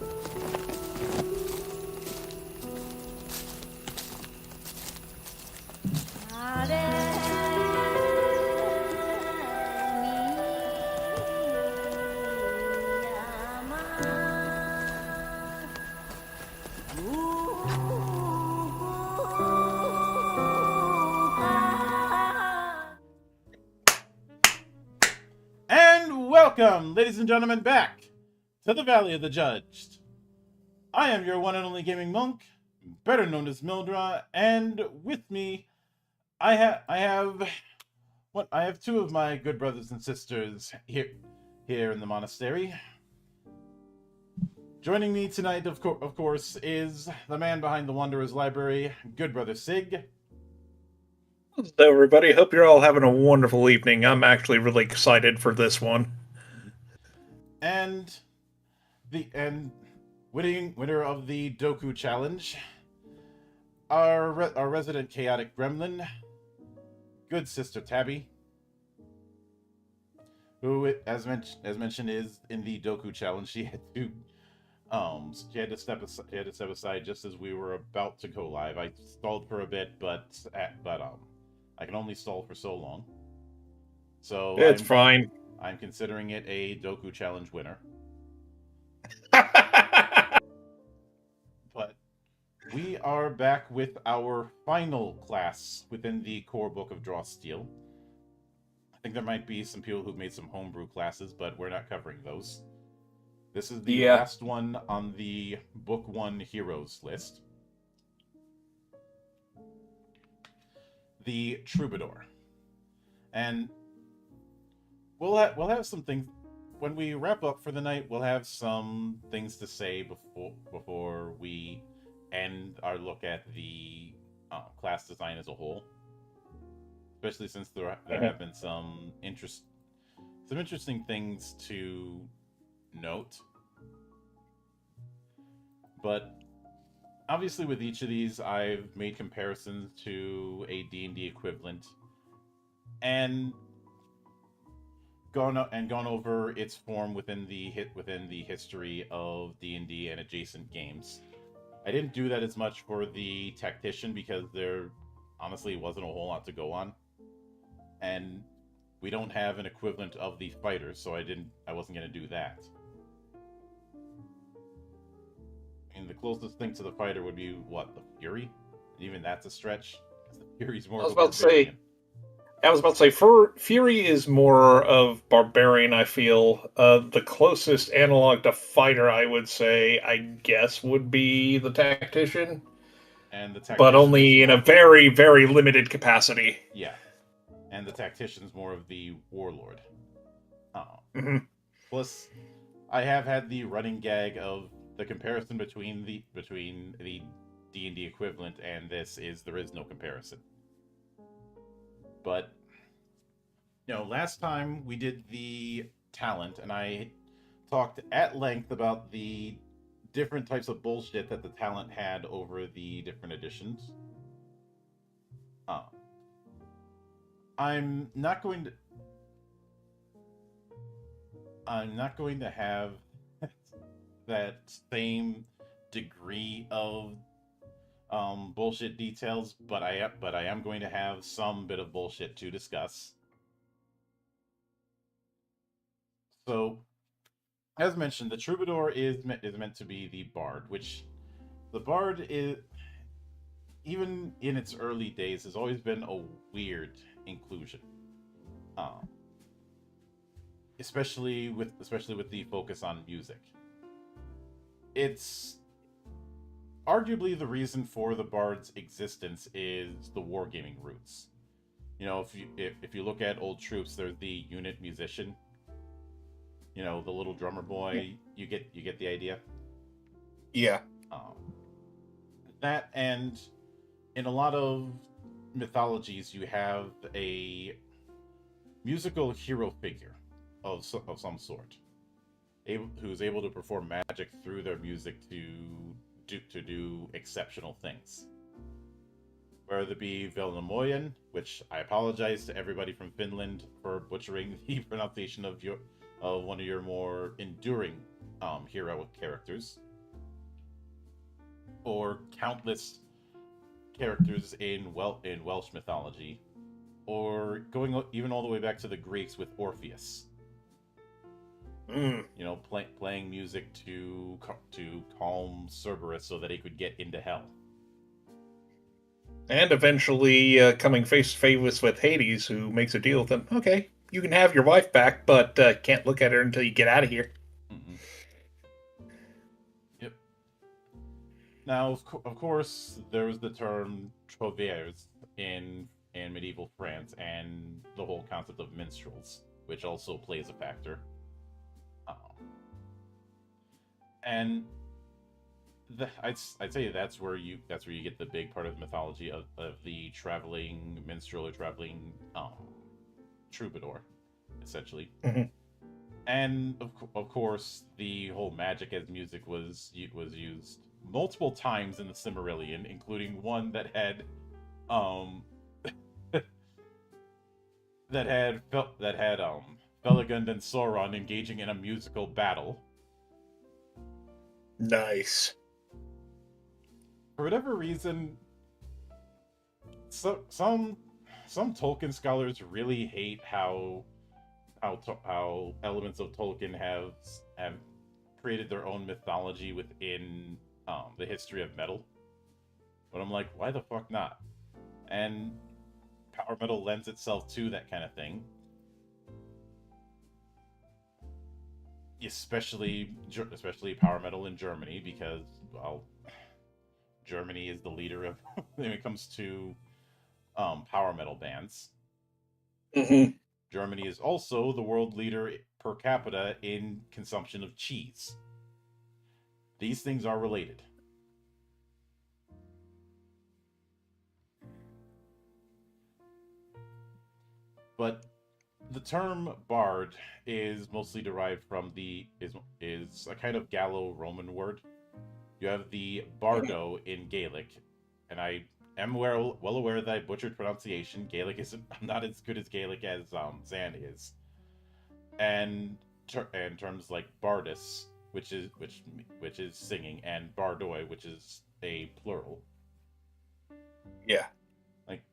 And welcome, ladies and gentlemen, back to the Valley of the Judged. I am your one and only gaming monk, better known as Mildra, and with me, I have two of my good brothers and sisters here in the monastery. Joining me tonight, of course, is the man behind the Wanderer's Library, good brother Sig. Hello, everybody. Hope you're all having a wonderful evening. I'm actually really excited for this one. And the winner of the Doku Challenge, our resident chaotic gremlin, good sister Tabby, who, as mentioned, is in the Doku Challenge. She had to step aside just as we were about to go live. I stalled for a bit, but I can only stall for so long. So It's fine. I'm considering it a Doku Challenge winner. But we are back with our final class within the core book of Draw Steel. I think there might be some people who've made some homebrew classes, but we're not covering those. This is the last one on the Book 1 Heroes list. The Troubadour. And we'll have some things when we wrap up for the night. We'll have some things to say before we end our look at the class design as a whole. Especially since there have been some interesting things to note. But obviously with each of these, I've made comparisons to a D&D equivalent and gone over its form within the history of D&D and adjacent games. I didn't do that as much for the Tactician because there honestly wasn't a whole lot to go on, and we don't have an equivalent of the fighter, so I wasn't going to do that. And the closest thing to the fighter would be what, the Fury? Even that's a stretch, because the Fury's more of a barbarian. I was about to say, Fury is more of barbarian, I feel. The closest analog to fighter, I would say, I guess, would be the Tactician. And the Tactician, but only in a very, very limited capacity. Yeah. And the Tactician's more of the Warlord. Plus, I have had the running gag of the comparison between the D&D equivalent and this is there is no comparison. But, last time we did the talent, and I talked at length about the different types of bullshit that the talent had over the different editions. I'm not going to have that same degree of bullshit details, but I am going to have some bit of bullshit to discuss. So, as mentioned, the Troubadour is meant to be the Bard, which the Bard is, even in its early days, has always been a weird inclusion. Especially with the focus on music. It's arguably the reason for the Bard's existence is the wargaming roots. If you look at old troops, there's the unit musician. The little drummer boy. You get the idea. Yeah. That, and in a lot of mythologies, you have a musical hero figure of some sort, who's able to perform magic through their music to do exceptional things. Whether it be Velnamoyan, which I apologize to everybody from Finland for butchering the pronunciation of one of your more enduring heroic characters. or countless characters in Welsh mythology, or going even all the way back to the Greeks with Orpheus. Mm. You know, playing music to calm Cerberus so that he could get into hell. And eventually coming face to face with Hades, who makes a deal with him. Okay, you can have your wife back, but can't look at her until you get out of here. Mm-hmm. Yep. Now, of course, there's the term trouvères in medieval France, and the whole concept of minstrels, which also plays a factor. Um, and I'd say that's where you get the big part of the mythology of the traveling minstrel or traveling troubadour, essentially. Mm-hmm. And of course, the whole magic as music was used multiple times in the Silmarillion, including one that had um that had Felagund and Sauron engaging in a musical battle. Nice. For whatever reason, some Tolkien scholars really hate how elements of Tolkien have created their own mythology within the history of metal. But I'm like, why the fuck not? And power metal lends itself to that kind of thing, especially power metal in Germany, because, well, Germany is the leader of when it comes to power metal bands. Mm-hmm. Germany is also the world leader per capita in consumption of cheese. These things are related. But the term bard is mostly derived from is a kind of Gallo-Roman word. You have the bardo in Gaelic, and I am well aware that I butchered pronunciation. Gaelic is not as good as Gaelic as Zan is, and terms like bardus, which is singing, and bardoi, which is a plural. Yeah. Like,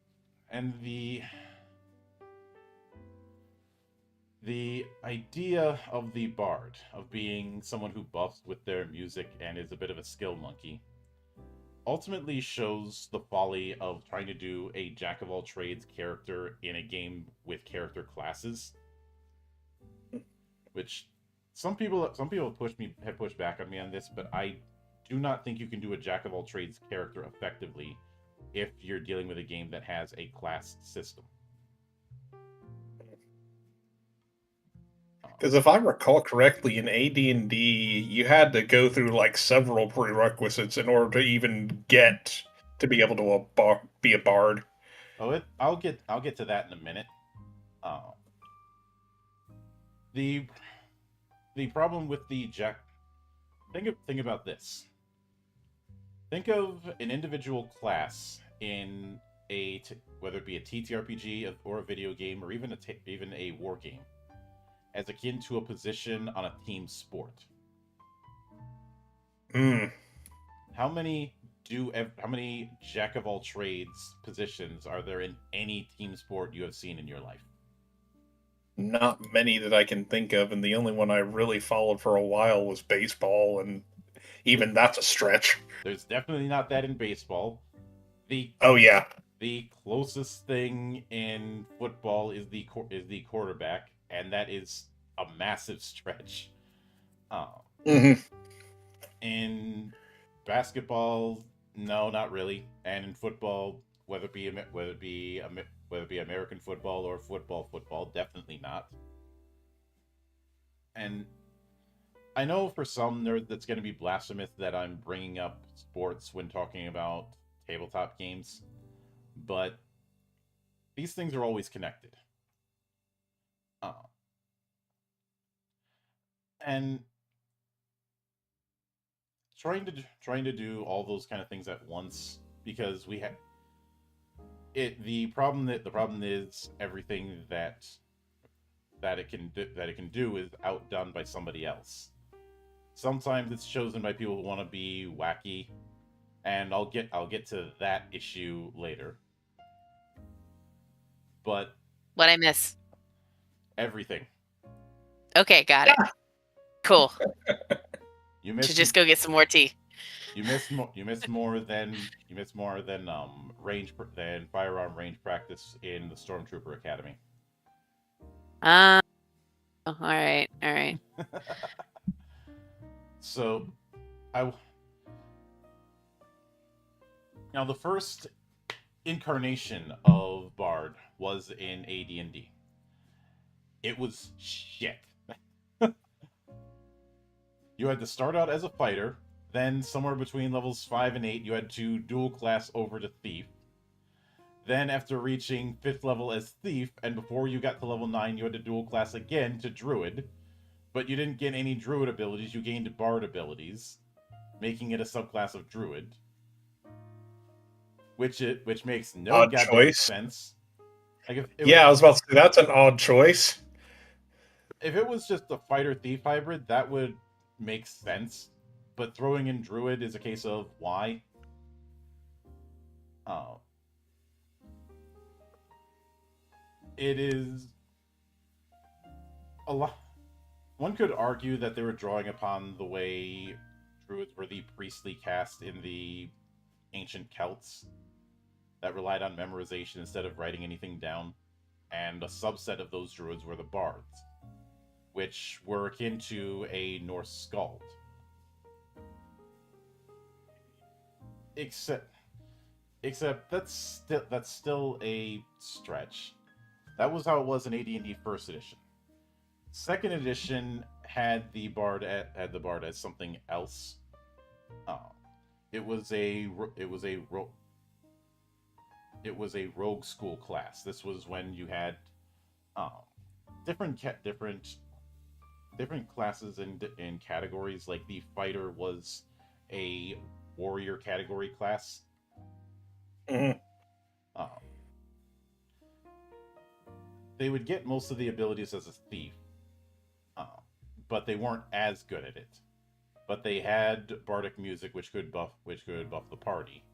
and the idea of the bard, of being someone who buffs with their music and is a bit of a skill monkey, ultimately shows the folly of trying to do a jack of all trades character in a game with character classes, which some people have pushed back on me on this, but I do not think you can do a jack of all trades character effectively if you're dealing with a game that has a class system. Because if I recall correctly, in AD&D, you had to go through like several prerequisites in order to even get to be able to be a bard. Oh, I'll get to that in a minute. Uh, the the problem with the jack. Think about this. Think of an individual class in whether it be a TTRPG or a video game or even even a war game, as akin to a position on a team sport. Hmm. How many jack of all trades positions are there in any team sport you have seen in your life? Not many that I can think of, and the only one I really followed for a while was baseball, and even that's a stretch. There's definitely not that in baseball. The Oh yeah. the closest thing in football is the quarterback, and that is a massive stretch. Uh, Mm-hmm. in basketball, no, not really, and in football, whether it be American football or football, definitely not. And I know for some nerds that's going to be blasphemous that I'm bringing up sports when talking about tabletop games, but these things are always connected. Uh, and trying to do all those kind of things at once, because we have it the problem is everything that it can do is outdone by somebody else. Sometimes it's chosen by people who want to be wacky, and I'll get to that issue later. But What I miss? everything Okay, got it. Cool. you Should missed just go get some more tea. you missed more than than firearm range practice in the Stormtrooper Academy. All right, all right. So, I now the first incarnation of Bard was in AD&D. It was shit. You had to start out as a fighter, then somewhere between levels 5 and 8 you had to dual class over to thief. Then after reaching 5th level as thief, and before you got to level 9 you had to dual class again to druid, but you didn't get any druid abilities, you gained bard abilities, making it a subclass of druid. Which makes no Odd goddamn choice. sense. Like I was about to say that's an odd choice. if it was just a fighter thief hybrid, that would make sense. But throwing in druid is a case of why. Oh, it is a lot. One could argue that they were drawing upon the way druids were the priestly caste in the ancient Celts that relied on memorization instead of writing anything down, and a subset of those druids were the bards, which were akin to a Norse skald. Except that's still a stretch. That was how it was in AD&D First Edition. Second Edition had the bard as something else. It was a rogue school class. This was when you had different classes in categories. Like the fighter was a warrior category class. Mhm. They would get most of the abilities as a thief, but they weren't as good at it. But they had bardic music, which could buff the party.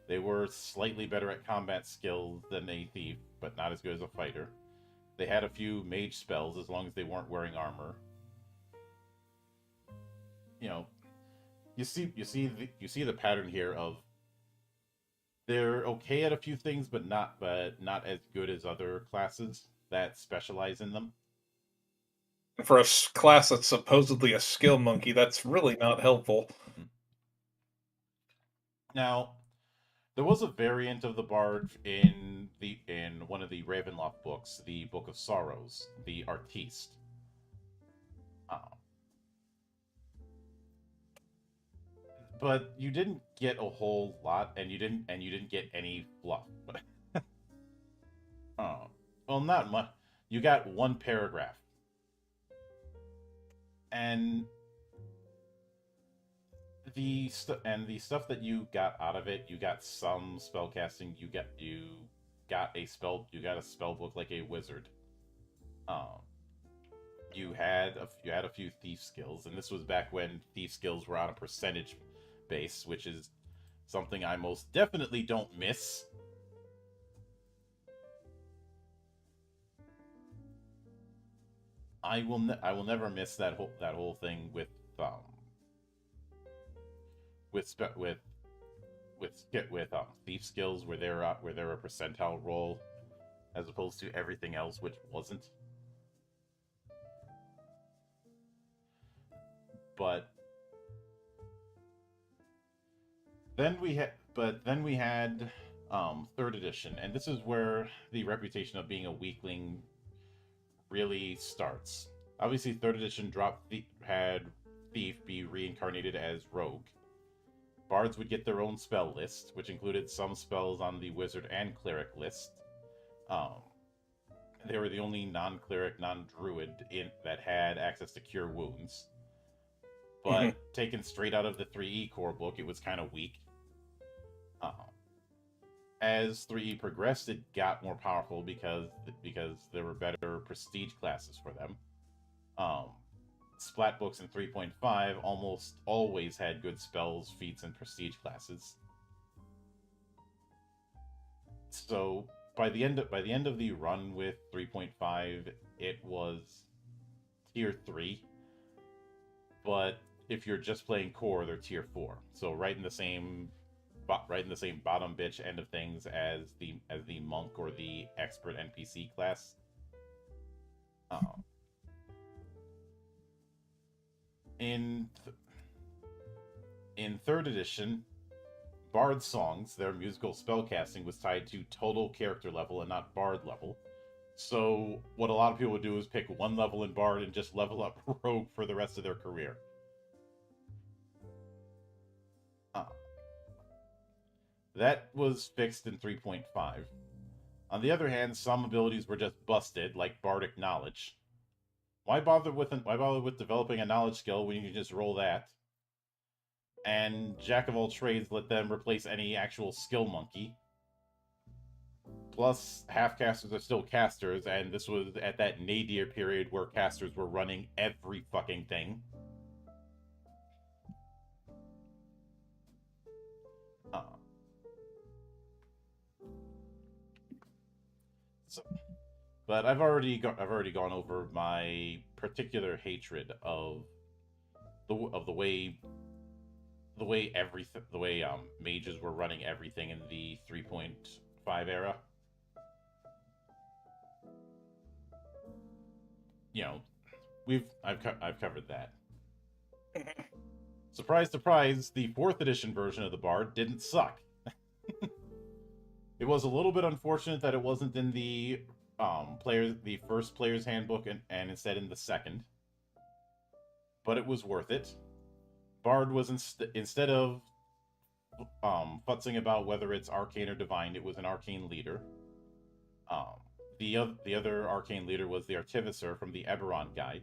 They were slightly better at combat skills than a thief, but not as good as a fighter. They had a few mage spells as long as they weren't wearing armor. You know, you see the pattern here of they're okay at a few things, but not as good as other classes that specialize in them. For a class that's supposedly a skill monkey, that's really not helpful. Now, there was a variant of the bard in one of the Ravenloft books, the Book of Sorrows, the Artiste. But you didn't get a whole lot, and you didn't get any fluff. Well, not much. You got one paragraph, and the stuff that you got out of it, you got some spell casting. You got a spell book like a wizard. You had a few thief skills, and this was back when thief skills were on a percentage base, which is something I most definitely don't miss. I will never miss that whole thing with thief skills where they're a percentile roll as opposed to everything else which wasn't. But then we had third edition, and this is where the reputation of being a weakling really starts. Obviously, third edition had thief be reincarnated as rogue. Bards would get their own spell list, which included some spells on the wizard and cleric list. They were the only non-cleric, non-druid that had access to cure wounds. But taken straight out of the 3E core book, it was kind of weak. As 3E progressed, it got more powerful because there were better prestige classes for them. Splat books in 3.5 almost always had good spells, feats, and prestige classes. So by the end of the run with 3.5, it was tier 3, but if you're just playing core, they're tier 4. So right in the same bottom bitch end of things as the monk or the expert NPC class. Um, in in third edition, Bard songs, their musical spellcasting was tied to total character level and not Bard level. So what a lot of people would do is pick one level in Bard and just level up Rogue for the rest of their career. Uh, that was fixed in 3.5. On the other hand, some abilities were just busted, like Bardic Knowledge. Why bother with developing a knowledge skill when you can just roll that? And Jack of all trades let them replace any actual skill monkey. Plus, half casters are still casters, and this was at that nadir period where casters were running every fucking thing. But I've already gone over my particular hatred of the way mages were running everything in the 3.5 era. You know, I've covered that. Surprise, surprise! The 4th edition version of the Bard didn't suck. It was a little bit unfortunate that it wasn't in the first player's handbook and instead in the second, but it was worth it. Bard was instead of futzing about whether it's arcane or divine, it was an arcane leader. The other arcane leader was the Artificer from the Eberron guide.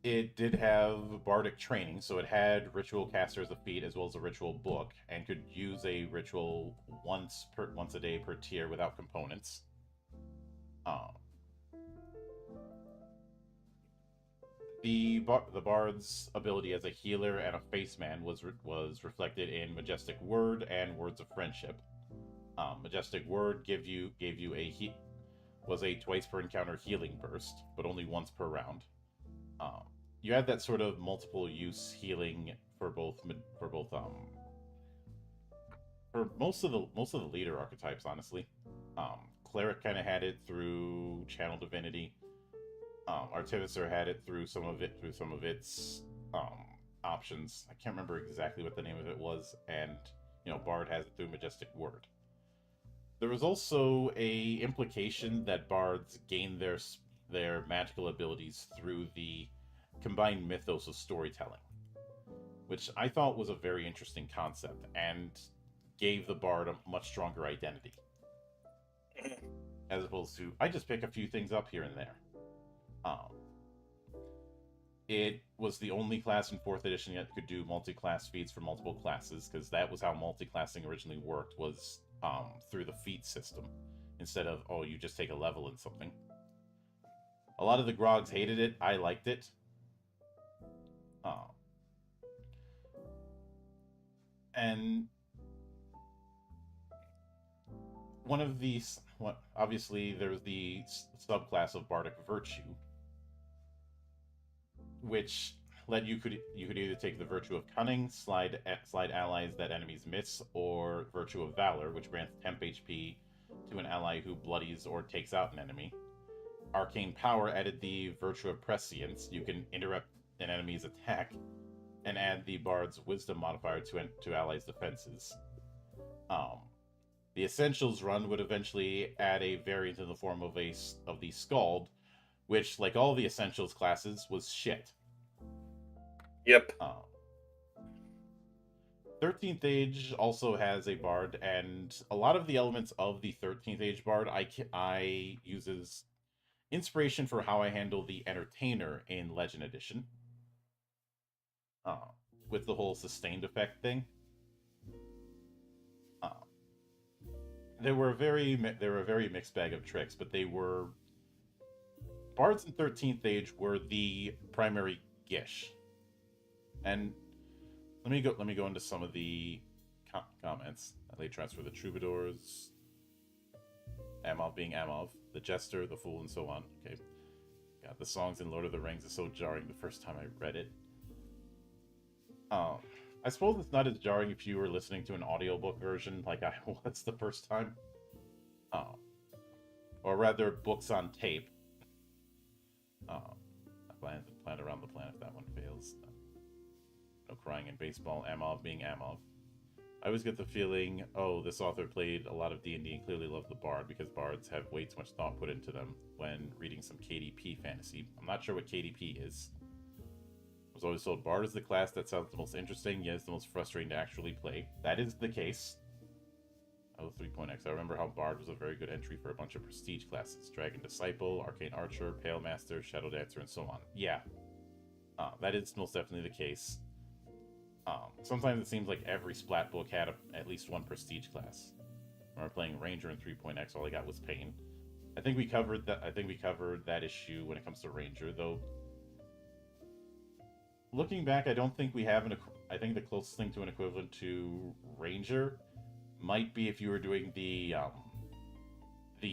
It did have bardic training, so it had ritual caster as a feat as well as a ritual book, and could use a ritual once a day per tier without components. The bard's ability as a healer and a faceman was reflected in Majestic Word and Words of Friendship. Majestic Word gave you was a twice per encounter healing burst, but only once per round. You had that sort of multiple use healing for most of the leader archetypes, honestly. Cleric kind of had it through Channel Divinity. Artificer had it through some of its options. I can't remember exactly what the name of it was, and Bard has it through Majestic Word. There was also a implication that bards gain their magical abilities through the combined mythos of storytelling, which I thought was a very interesting concept and gave the bard a much stronger identity, as opposed to I just pick a few things up here and there. It was the only class in 4th edition that could do multi-class feats for multiple classes, because that was how multi-classing originally worked, was through the feat system, instead of, you just take a level in something. A lot of the grogs hated it. I liked it. And one of these, obviously, there's the subclass of Bardic Virtue, which you could either take the Virtue of Cunning, slide allies that enemies miss, or Virtue of Valor, which grants temp HP to an ally who bloodies or takes out an enemy. Arcane Power added the Virtue of Prescience. You can interrupt an enemy's attack, and add the Bard's Wisdom modifier to allies' defenses. The Essentials run would eventually add a variant in the form of the Scald, which, like all the Essentials classes, was shit. Yep. 13th Age also has a Bard, and a lot of the elements of the 13th Age Bard I use as inspiration for how I handle the Entertainer in Legend Edition. With the whole sustained effect thing. They were a very mixed bag of tricks, but they were... Bards in 13th Age were the primary Gish. And let me go into some of the comments. Late transfer the Troubadours, Amov being Amov, the Jester, the Fool, and so on. Okay. God, the songs in Lord of the Rings is so jarring the first time I read it. I suppose it's not as jarring if you were listening to an audiobook version like I was the first time. Or rather, books on tape. Plan around the planet if that one fails. No crying in baseball. Amov being Amov. I always get the feeling, oh, this author played a lot of D&D and clearly loved the Bard because Bards have way too much thought put into them when reading some KDP fantasy. I'm not sure what KDP is. I was always told Bard is the class that sounds the most interesting, yet it's the most frustrating to actually play. That is the case. Oh, 3.x. I remember how Bard was a very good entry for a bunch of prestige classes. Dragon Disciple, Arcane Archer, Pale Master, Shadow Dancer, and so on. Yeah. That is most definitely the case. Sometimes it seems like every Splat book had at least one prestige class. When we were playing Ranger in 3.x, all I got was Pain. I think we covered that issue when it comes to Ranger, though. Looking back, I don't think we have I think the closest thing to an equivalent to Ranger might be if you were doing the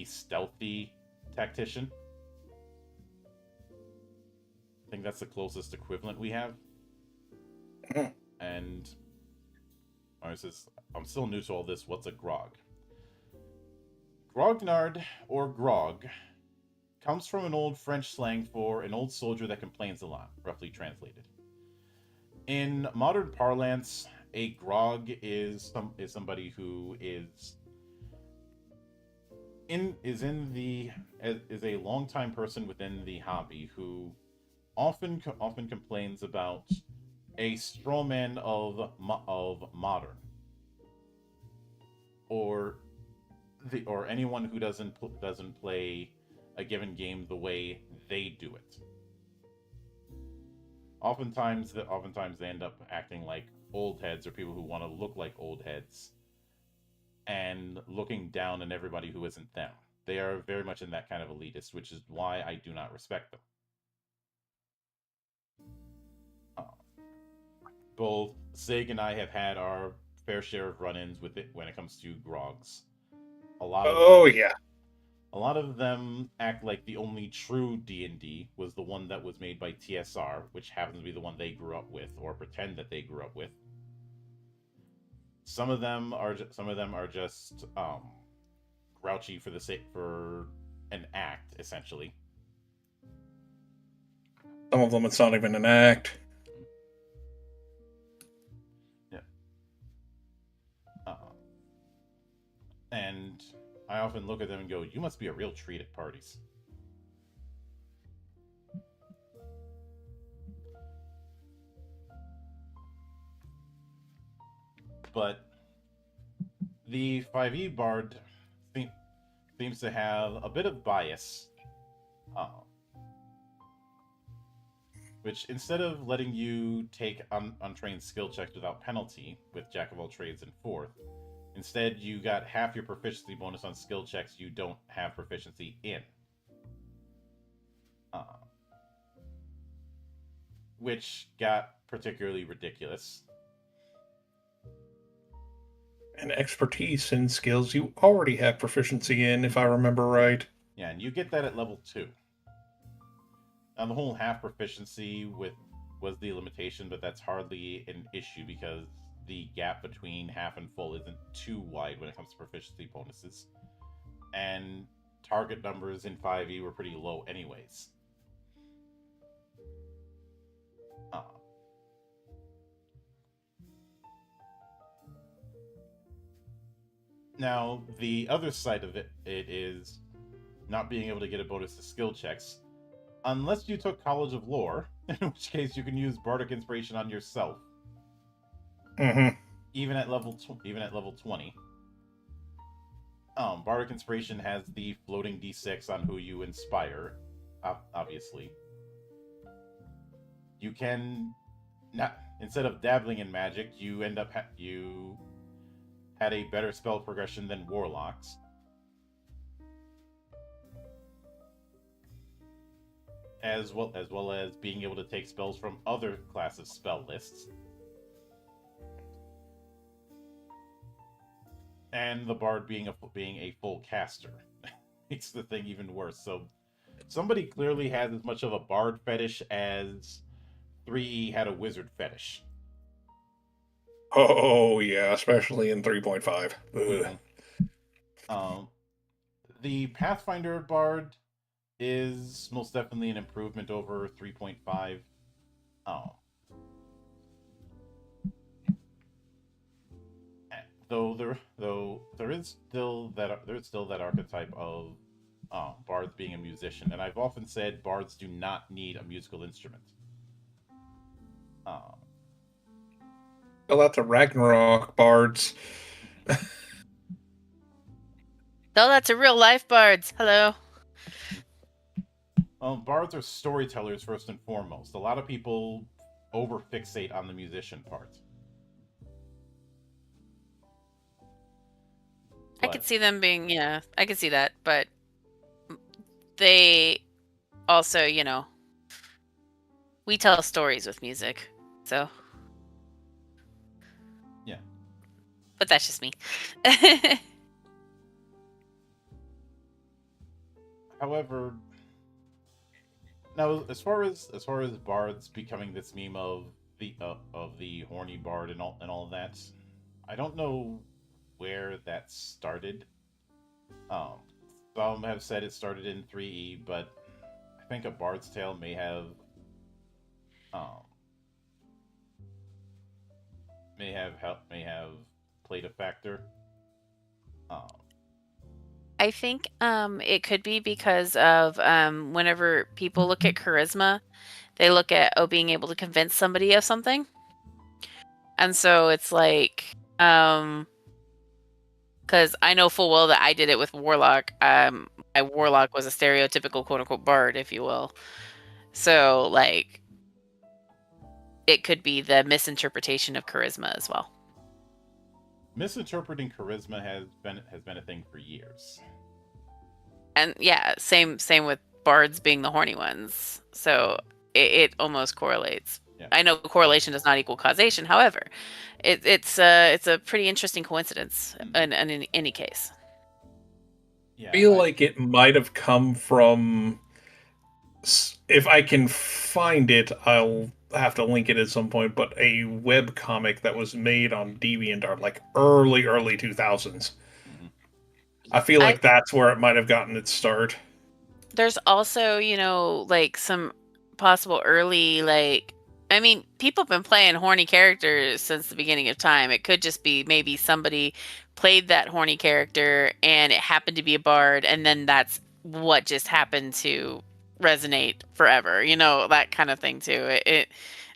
stealthy tactician. I think that's the closest equivalent we have. And Mario says, I'm still new to all this. What's a grog? Grognard, or grog, comes from an old French slang for an old soldier that complains a lot, roughly translated. In modern parlance, a grog is somebody who is a longtime person within the hobby who often complains about a strawman of modern, or anyone who doesn't play a given game the way they do it. Oftentimes they end up acting like old heads or people who want to look like old heads and looking down on everybody who isn't them. They are very much in that kind of elitist, which is why I do not respect them. Both Sig and I have had our fair share of run-ins with it when it comes to grogs. A lot of them act like the only true D&D was the one that was made by TSR, which happens to be the one they grew up with, or pretend that they grew up with. Some of them are just grouchy for an act, essentially. Some of them, it's not even an act. Yeah. And I often look at them and go, you must be a real treat at parties. But the 5e Bard seems to have a bit of bias, which instead of letting you take untrained skill checks without penalty with Jack of all trades and 4th, instead you got half your proficiency bonus on skill checks you don't have proficiency in. Which got particularly ridiculous. And expertise in skills you already have proficiency in, if I remember right. Yeah, and you get that at level 2. Now, the whole half proficiency was the limitation, but that's hardly an issue because the gap between half and full isn't too wide when it comes to proficiency bonuses. And target numbers in 5e were pretty low anyways. Now, the other side of it is not being able to get a bonus to skill checks, unless you took College of Lore, in which case you can use Bardic Inspiration on yourself. Mm-hmm. Even at level 20. Bardic Inspiration has the floating d6 on who you inspire, obviously. You can not, instead of dabbling in magic, you end up you had a better spell progression than warlocks. as being able to take spells from other classes' spell lists. And the bard being a full caster makes the thing even worse. So somebody clearly has as much of a bard fetish as 3E had a wizard fetish. Oh yeah, especially in 3.5. Mhm. The Pathfinder bard is most definitely an improvement over 3.5. Um, though there's still that archetype of bards being a musician, and I've often said bards do not need a musical instrument. Um, Well, that's a Ragnarok bards. No, that's a real life bards. Hello. Bards are storytellers first and foremost. A lot of people overfixate on the musician part. I could see them being, yeah, I could see that, but they also, we tell stories with music, so. Yeah. But that's just me. However, now as far as bards becoming this meme of the horny bard and all of that, I don't know where that started. Um, some have said it started in 3E, but I think A Bard's Tale may have um, may have played a factor. I think it could be because of whenever people look at charisma, they look at being able to convince somebody of something. And so it's like because I know full well that I did it with Warlock. My Warlock was a stereotypical quote unquote bard, if you will. So like it could be the misinterpretation of charisma as well. Misinterpreting charisma has been a thing for years. And yeah, same with bards being the horny ones. So it almost correlates. Yeah. I know correlation does not equal causation. However, it's a pretty interesting coincidence in any case. Yeah, I feel like it might have come from. If I can find it, I'll have to link it at some point. But a web comic that was made on DeviantArt, like early 2000s. Mhm. I feel like that's where it might have gotten its start. There's also, like some possible early, like, I mean, people have been playing horny characters since the beginning of time. It could just be maybe somebody played that horny character and it happened to be a bard, and then that's what just happened to resonate forever. That kind of thing too.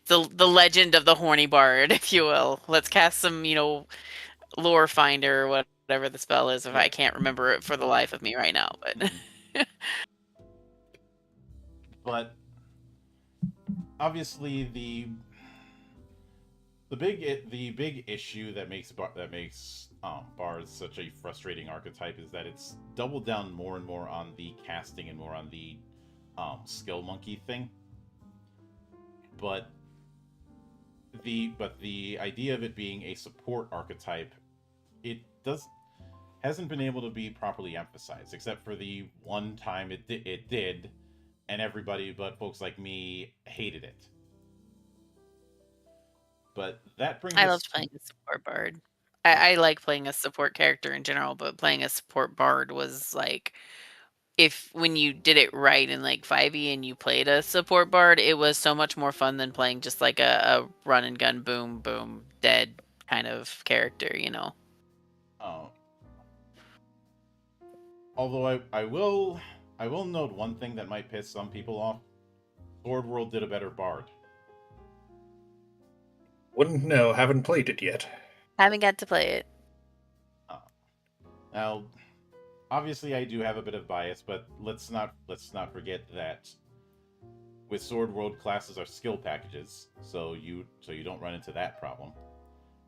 The legend of the horny bard, if you will. Let's cast some, lore finder or whatever the spell is, if I can't remember it for the life of me right now. But but obviously the big issue that makes bards such a frustrating archetype is that it's doubled down more and more on the casting and more on the skill monkey thing. But the idea of it being a support archetype, it hasn't been able to be properly emphasized, except for the one time it did, and everybody but folks like me hated it. But that brings I us loved playing a support bard. I like playing a support character in general, but playing a support bard was like, when you did it right in like 5e and you played a support bard, it was so much more fun than playing just like a run and gun, boom, boom, dead kind of character, Although I will note one thing that might piss some people off. Sword World did a better bard. Wouldn't know. Haven't played it yet. Haven't got to play it. Now, obviously, I do have a bit of bias, but let's not forget that with Sword World, classes are skill packages, so you don't run into that problem.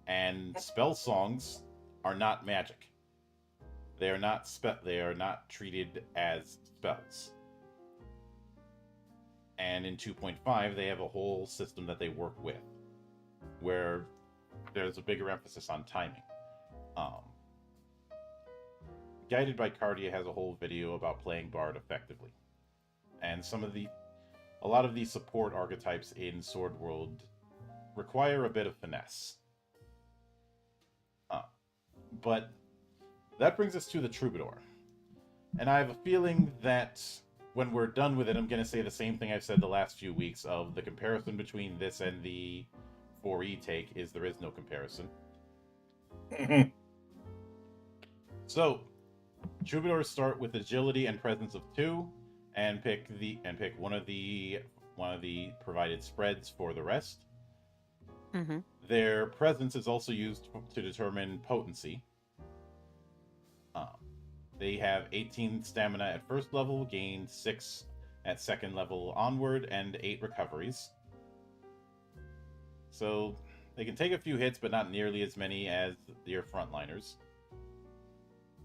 And spell songs are not magic. They are not treated as spells. And in 2.5, they have a whole system that they work with, where there's a bigger emphasis on timing. Guided by Cardia has a whole video about playing Bard effectively. And a lot of the support archetypes in Sword World require a bit of finesse. But that brings us to the Troubadour. And I have a feeling that when we're done with it, I'm going to say the same thing I've said the last few weeks of the comparison between this and the 4E take is there is no comparison. So, Troubadours start with agility and presence of 2, and pick one of the provided spreads for the rest. Mm-hmm. Their presence is also used to determine potency. They have 18 stamina at first level, gain 6 at second level onward, and 8 recoveries. So they can take a few hits, but not nearly as many as your frontliners.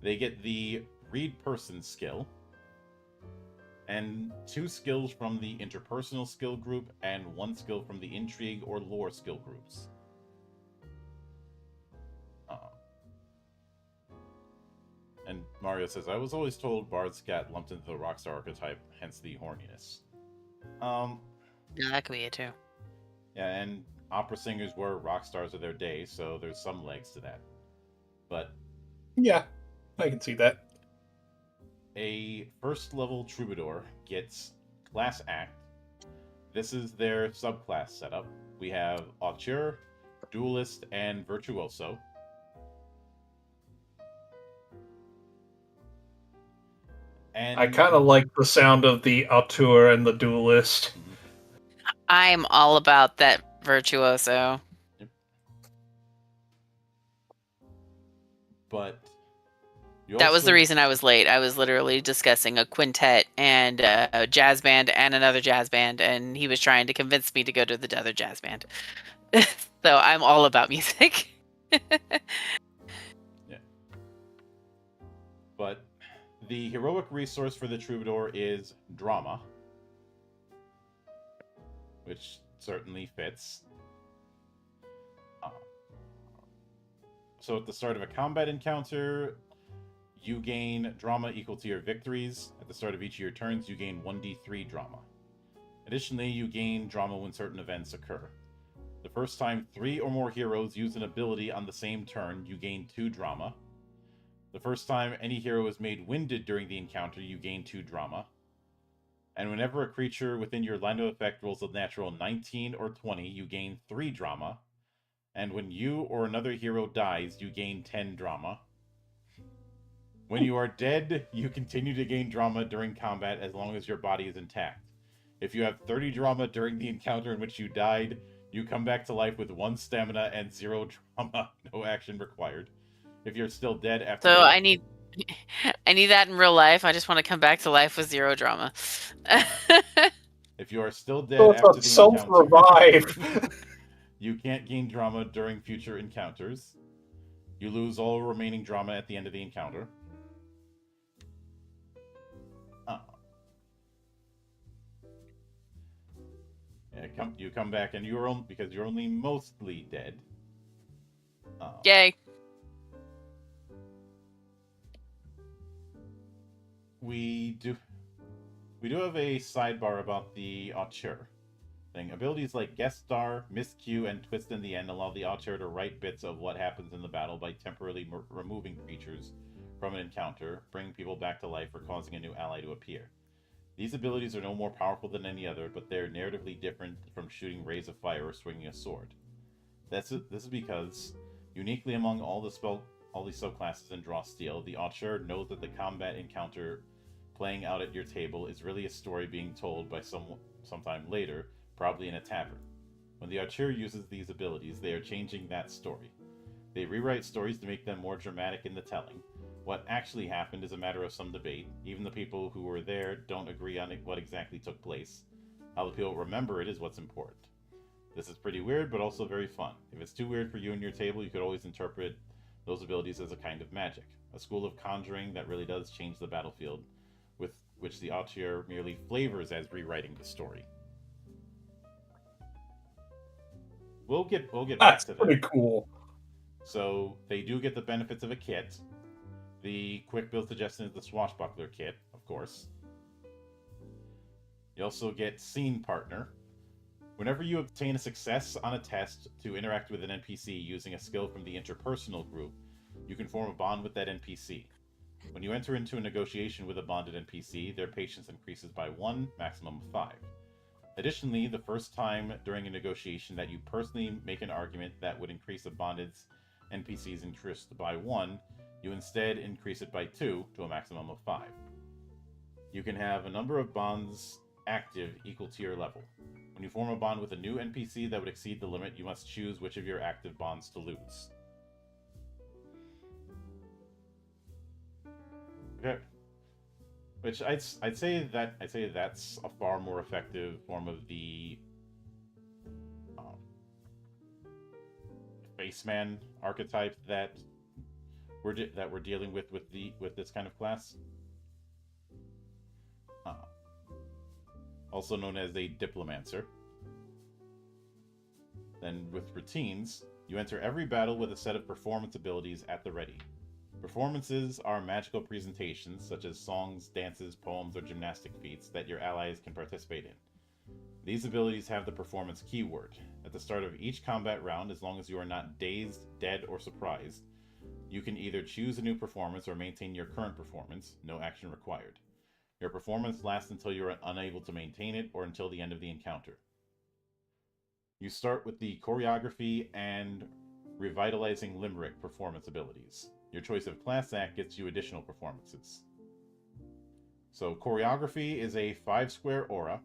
They get the Read Person skill, and 2 skills from the interpersonal skill group, and 1 skill from the intrigue or lore skill groups. And Mario says, I was always told bards got lumped into the rockstar archetype, hence the horniness. Yeah, that could be it too. Yeah, and opera singers were rock stars of their day, so there's some legs to that. But yeah, I can see that. A first level Troubadour gets Class Act. This is their subclass setup. We have Auteur, Duelist, and Virtuoso. And I kind of like the sound of the Auteur and the Duelist. I'm all about that Virtuoso. Yep. But that was the reason I was late. I was literally discussing a quintet and a jazz band and another jazz band, and he was trying to convince me to go to the other jazz band. So I'm all about music. Yeah. But the heroic resource for the Troubadour is drama, which certainly fits. So at the start of a combat encounter, you gain drama equal to your victories. At the start of each of your turns, you gain 1d3 drama. Additionally, you gain drama when certain events occur. The first time 3 or more heroes use an ability on the same turn, you gain 2 drama. The first time any hero is made winded during the encounter, you gain 2 drama. And whenever a creature within your line of effect rolls a natural 19 or 20, you gain 3 drama. And when you or another hero dies, you gain 10 drama. When you are dead, you continue to gain drama during combat as long as your body is intact. If you have 30 drama during the encounter in which you died, you come back to life with 1 stamina and 0 drama. No action required. If you're still dead after... So I need that in real life. I just want to come back to life with 0 drama. If you are still dead after the self-revive. You can't gain drama during future encounters. You lose all remaining drama at the end of the encounter. You come back and because you're only mostly dead. Yay. We do have a sidebar about the Auteur thing. Abilities like Guest Star, Miscue, and Twist in the End allow the Auteur to write bits of what happens in the battle by temporarily removing creatures from an encounter, bringing people back to life, or causing a new ally to appear. These abilities are no more powerful than any other, but they're narratively different from shooting rays of fire or swinging a sword. This is because, uniquely among all these subclasses in Draw Steel, the Auteur knows that the combat encounter playing out at your table is really a story being told by sometime later, probably in a tavern. When the Auteur uses these abilities, they are changing that story. They rewrite stories to make them more dramatic in the telling. What actually happened is a matter of some debate. Even the people who were there don't agree on what exactly took place. How the people remember it is what's important. This is pretty weird, but also very fun. If it's too weird for you and your table, you could always interpret those abilities as a kind of magic. A school of conjuring that really does change the battlefield, with which the Auteur merely flavors as rewriting the story. We'll get back That's to that. pretty cool. So they do get the benefits of a kit. The quick build suggestion is the swashbuckler kit, of course. You also get scene partner. Whenever you obtain a success on a test to interact with an NPC using a skill from the interpersonal group, you can form a bond with that NPC. When you enter into a negotiation with a bonded NPC, their patience increases by 1, maximum of 5. Additionally, the first time during a negotiation that you personally make an argument that would increase a bonded NPC's interest by 1, you instead increase it by 2 to a maximum of 5. You can have a number of bonds active equal to your level. When you form a bond with a new NPC that would exceed the limit, you must choose which of your active bonds to lose. Okay. Which I'd say that's a far more effective form of the Faceman archetype that we're dealing with this kind of class. Also known as a Diplomancer. Then with routines, you enter every battle with a set of performance abilities at the ready. Performances are magical presentations, such as songs, dances, poems, or gymnastic feats that your allies can participate in. These abilities have the performance keyword. At the start of each combat round, as long as you are not dazed, dead, or surprised, you can either choose a new performance or maintain your current performance, no action required. Your performance lasts until you are unable to maintain it or until the end of the encounter. You start with the choreography and revitalizing limerick performance abilities. Your choice of class act gets you additional performances. So choreography is a 5-square aura.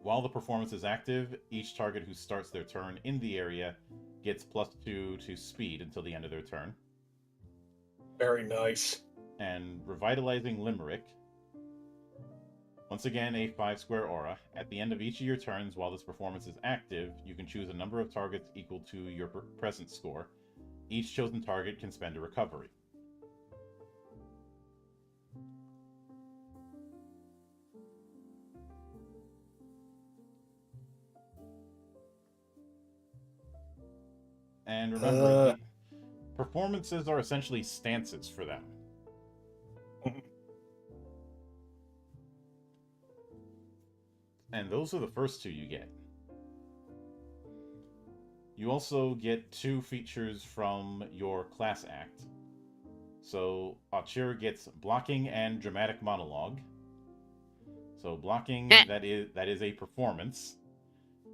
While the performance is active, each target who starts their turn in the area gets +2 to speed until the end of their turn. Very nice. And revitalizing limerick. Once again, a 5-square aura. At the end of each of your turns, while this performance is active, you can choose a number of targets equal to your present score. Each chosen target can spend a recovery. And remember, performances are essentially stances for them. And those are the first two you get. You also get 2 features from your class act. So Achir gets blocking and dramatic monologue. So blocking, that is a performance.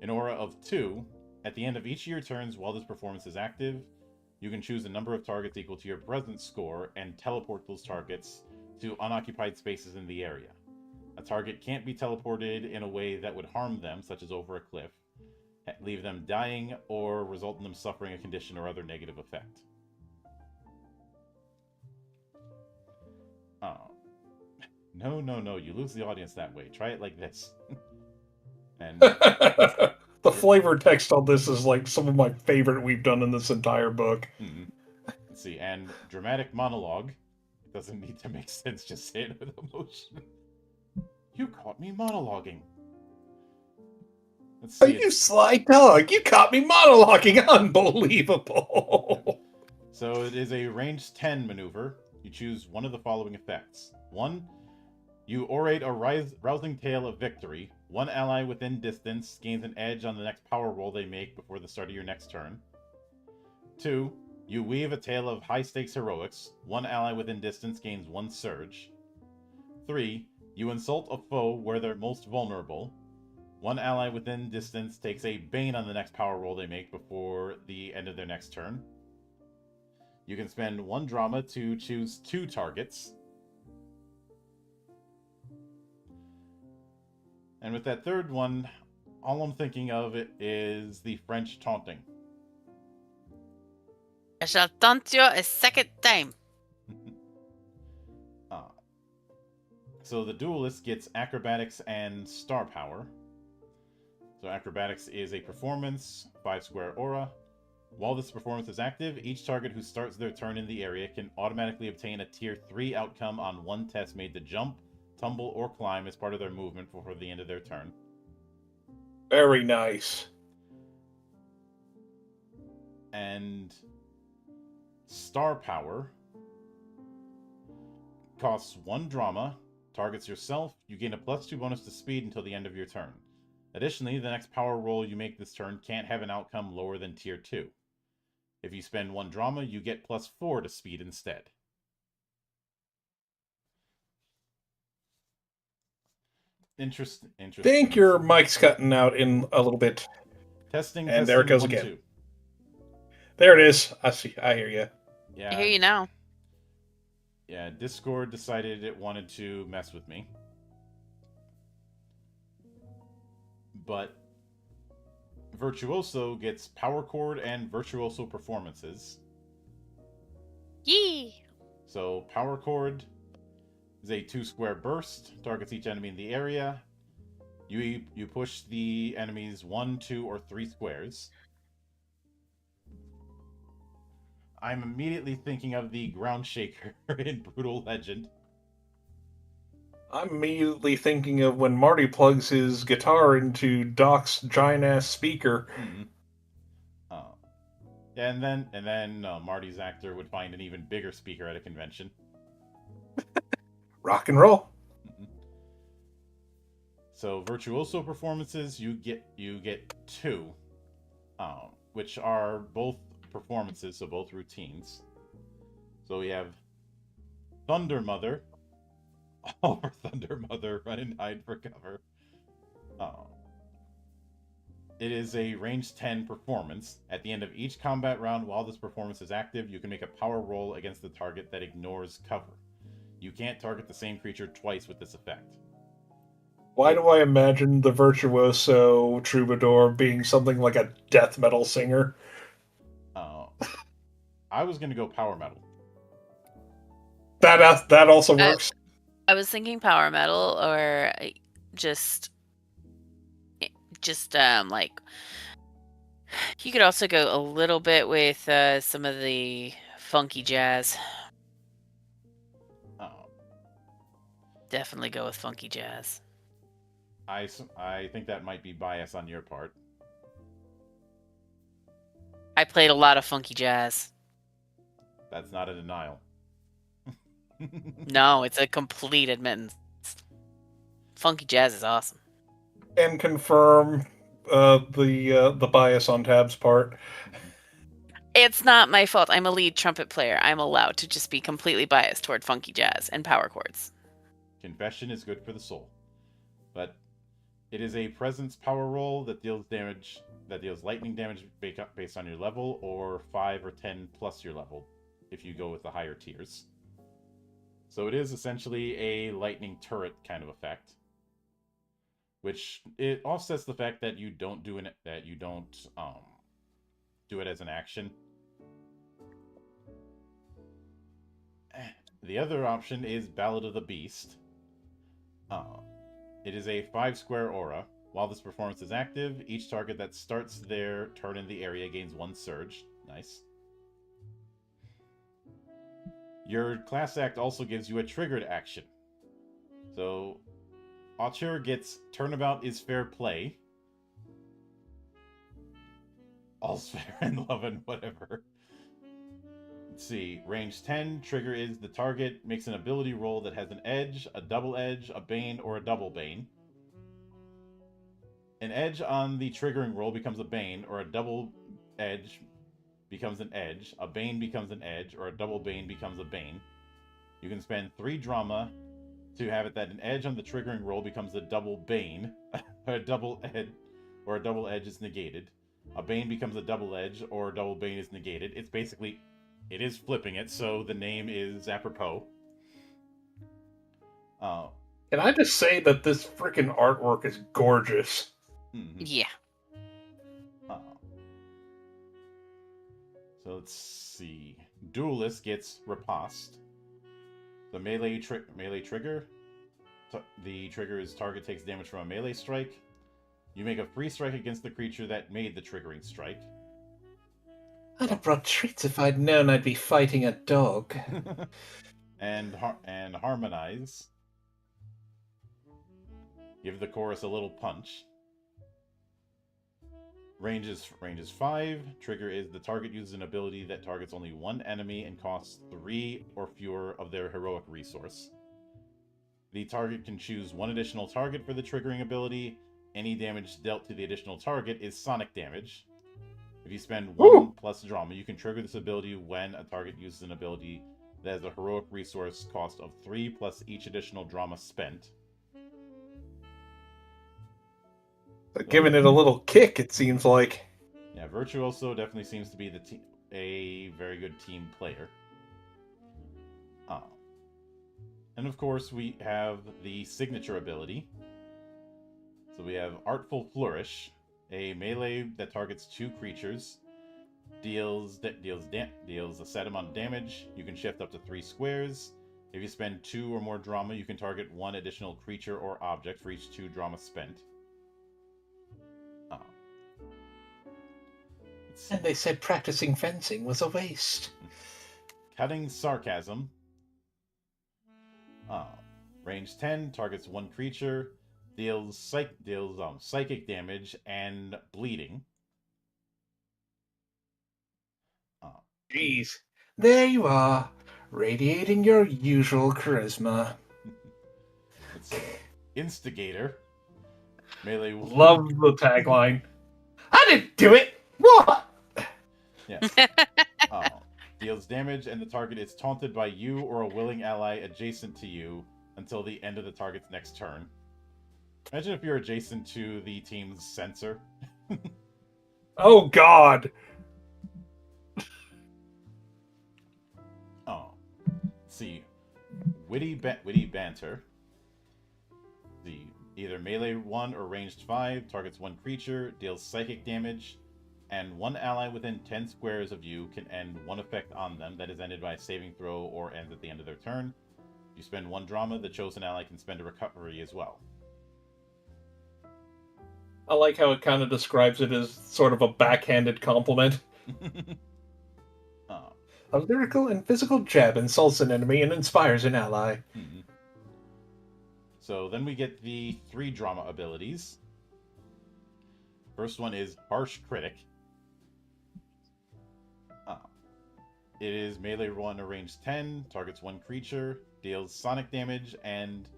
An aura of 2. At the end of each of your turns, while this performance is active, you can choose a number of targets equal to your present score and teleport those targets to unoccupied spaces in the area. A target can't be teleported in a way that would harm them, such as over a cliff, leave them dying, or result in them suffering a condition or other negative effect. Oh. No, you lose the audience that way. Try it like this. And the flavor text on this is like some of my favorite we've done in this entire book. Mm-hmm. Let's see, and dramatic monologue. It doesn't need to make sense, just say it with emotion. You caught me monologuing. Let's see. You sly dog! You caught me monologuing! Unbelievable! So it is a range 10 maneuver. You choose one of the following effects. 1. You orate a rousing tale of victory. One ally within distance gains an edge on the next power roll they make before the start of your next turn. 2. You weave a tale of high-stakes heroics. One ally within distance gains 1 surge. 3. You insult a foe where they're most vulnerable. One ally within distance takes a bane on the next power roll they make before the end of their next turn. You can spend 1 drama to choose 2 targets. And with that third one, all I'm thinking of is the French taunting. I shall taunt you a second time. So the duelist gets acrobatics and star power. So acrobatics is a performance, 5-square aura. While this performance is active, each target who starts their turn in the area can automatically obtain a tier 3 outcome on 1 test made to jump, tumble, or climb as part of their movement before the end of their turn. Very nice. And Star Power costs 1 drama, targets yourself, you gain a +2 bonus to speed until the end of your turn. Additionally, the next power roll you make this turn can't have an outcome lower than tier 2. If you spend 1 drama, you get +4 to speed instead. Interesting. Think your mic's cutting out in a little bit. Testing. And there it goes 1, again. 2. There it is. I see. I hear you. Yeah. I hear you now. Yeah, Discord decided it wanted to mess with me. But Virtuoso gets Power Chord and Virtuoso Performances. Yee! So Power Chord is a 2-square burst, targets each enemy in the area. You push the enemies 1, 2, or 3 squares. I'm immediately thinking of the Ground Shaker in Brutal Legend. I'm immediately thinking of when Marty plugs his guitar into Doc's giant-ass speaker. Mm-hmm. And then Marty's actor would find an even bigger speaker at a convention. Rock and roll. Mm-hmm. So Virtuoso Performances, you get 2, which are both performances, so both routines. So we have Thunder Mother. Over Thunder Mother, run and hide for cover. It is a range 10 performance. At the end of each combat round, while this performance is active, you can make a power roll against the target that ignores cover. You can't target the same creature twice with this effect. Why do I imagine the Virtuoso Troubadour being something like a death metal singer? Oh. I was going to go power metal. That also works. I was thinking power metal or just like you could also go a little bit with some of the funky jazz. Definitely go with funky jazz. I think that might be bias on your part. I played a lot of funky jazz. That's not a denial. No, it's a complete admittance. Funky jazz is awesome. And confirm the bias on Tab's part. It's not my fault. I'm a lead trumpet player. I'm allowed to just be completely biased toward funky jazz and power chords. Confession is good for the soul. But it is a presence power roll that deals lightning damage based on your level, or 5 or 10 plus your level if you go with the higher tiers. So it is essentially a lightning turret kind of effect, which it offsets the fact that you don't do it as an action. The other option is Ballad of the Beast. It is a 5-square aura. While this performance is active, each target that starts their turn in the area gains 1 surge. Nice. Your class act also gives you a triggered action. So, Auteur gets Turnabout is Fair Play. All's fair in love and whatever. Let's see. Range 10, trigger is the target makes an ability roll that has an edge, a double edge, a bane, or a double bane. An edge on the triggering roll becomes a bane, or a double edge becomes an edge, a bane becomes an edge, or a double bane becomes a bane. You can spend 3 drama to have it that an edge on the triggering roll becomes a double bane, or a double edge is negated. A bane becomes a double edge, or a double bane is negated. It is flipping it, so the name is apropos. Can I just say that this freaking artwork is gorgeous? Mm-hmm. Yeah. So let's see. Duelist gets Riposte. The melee trigger. The trigger is target takes damage from a melee strike. You make a free strike against the creature that made the triggering strike. I'd have brought treats if I'd known I'd be fighting a dog. and harmonize. Give the chorus a little punch. Range is 5. Trigger is the target uses an ability that targets only one enemy and costs 3 or fewer of their heroic resource. The target can choose one additional target for the triggering ability. Any damage dealt to the additional target is sonic damage. If you spend 1 plus drama, you can trigger this ability when a target uses an ability that has a heroic resource cost of 3 plus each additional drama spent. Giving it a little kick, it seems like. Yeah, Virtuoso definitely seems to be a very good team player. And of course, we have the signature ability. So we have Artful Flourish, a melee that targets 2 creatures, deals a set amount of damage. You can shift up to 3 squares. If you spend 2 or more drama, you can target 1 additional creature or object for each 2 drama spent. And they said practicing fencing was a waste. Cutting Sarcasm. Range 10, targets 1 creature, deals psychic damage and bleeding. Jeez. There you are, radiating your usual charisma. It's Instigator. Melee. Love the tagline. I didn't do it! What? Yes. Deals damage, and the target is taunted by you or a willing ally adjacent to you until the end of the target's next turn. Imagine if you're adjacent to the team's censor. Oh, God! Let's see. Witty Banter. Either melee 1 or ranged 5, targets 1 creature, deals psychic damage, and 1 ally within 10 squares of you can end 1 effect on them that is ended by a saving throw or ends at the end of their turn. If you spend 1 drama, the chosen ally can spend a recovery as well. I like how it kind of describes it as sort of a backhanded compliment. A lyrical and physical jab insults an enemy and inspires an ally. So then we get the 3 drama abilities. First one is Harsh Critic. It is melee 1 or range 10, targets 1 creature, deals sonic damage, and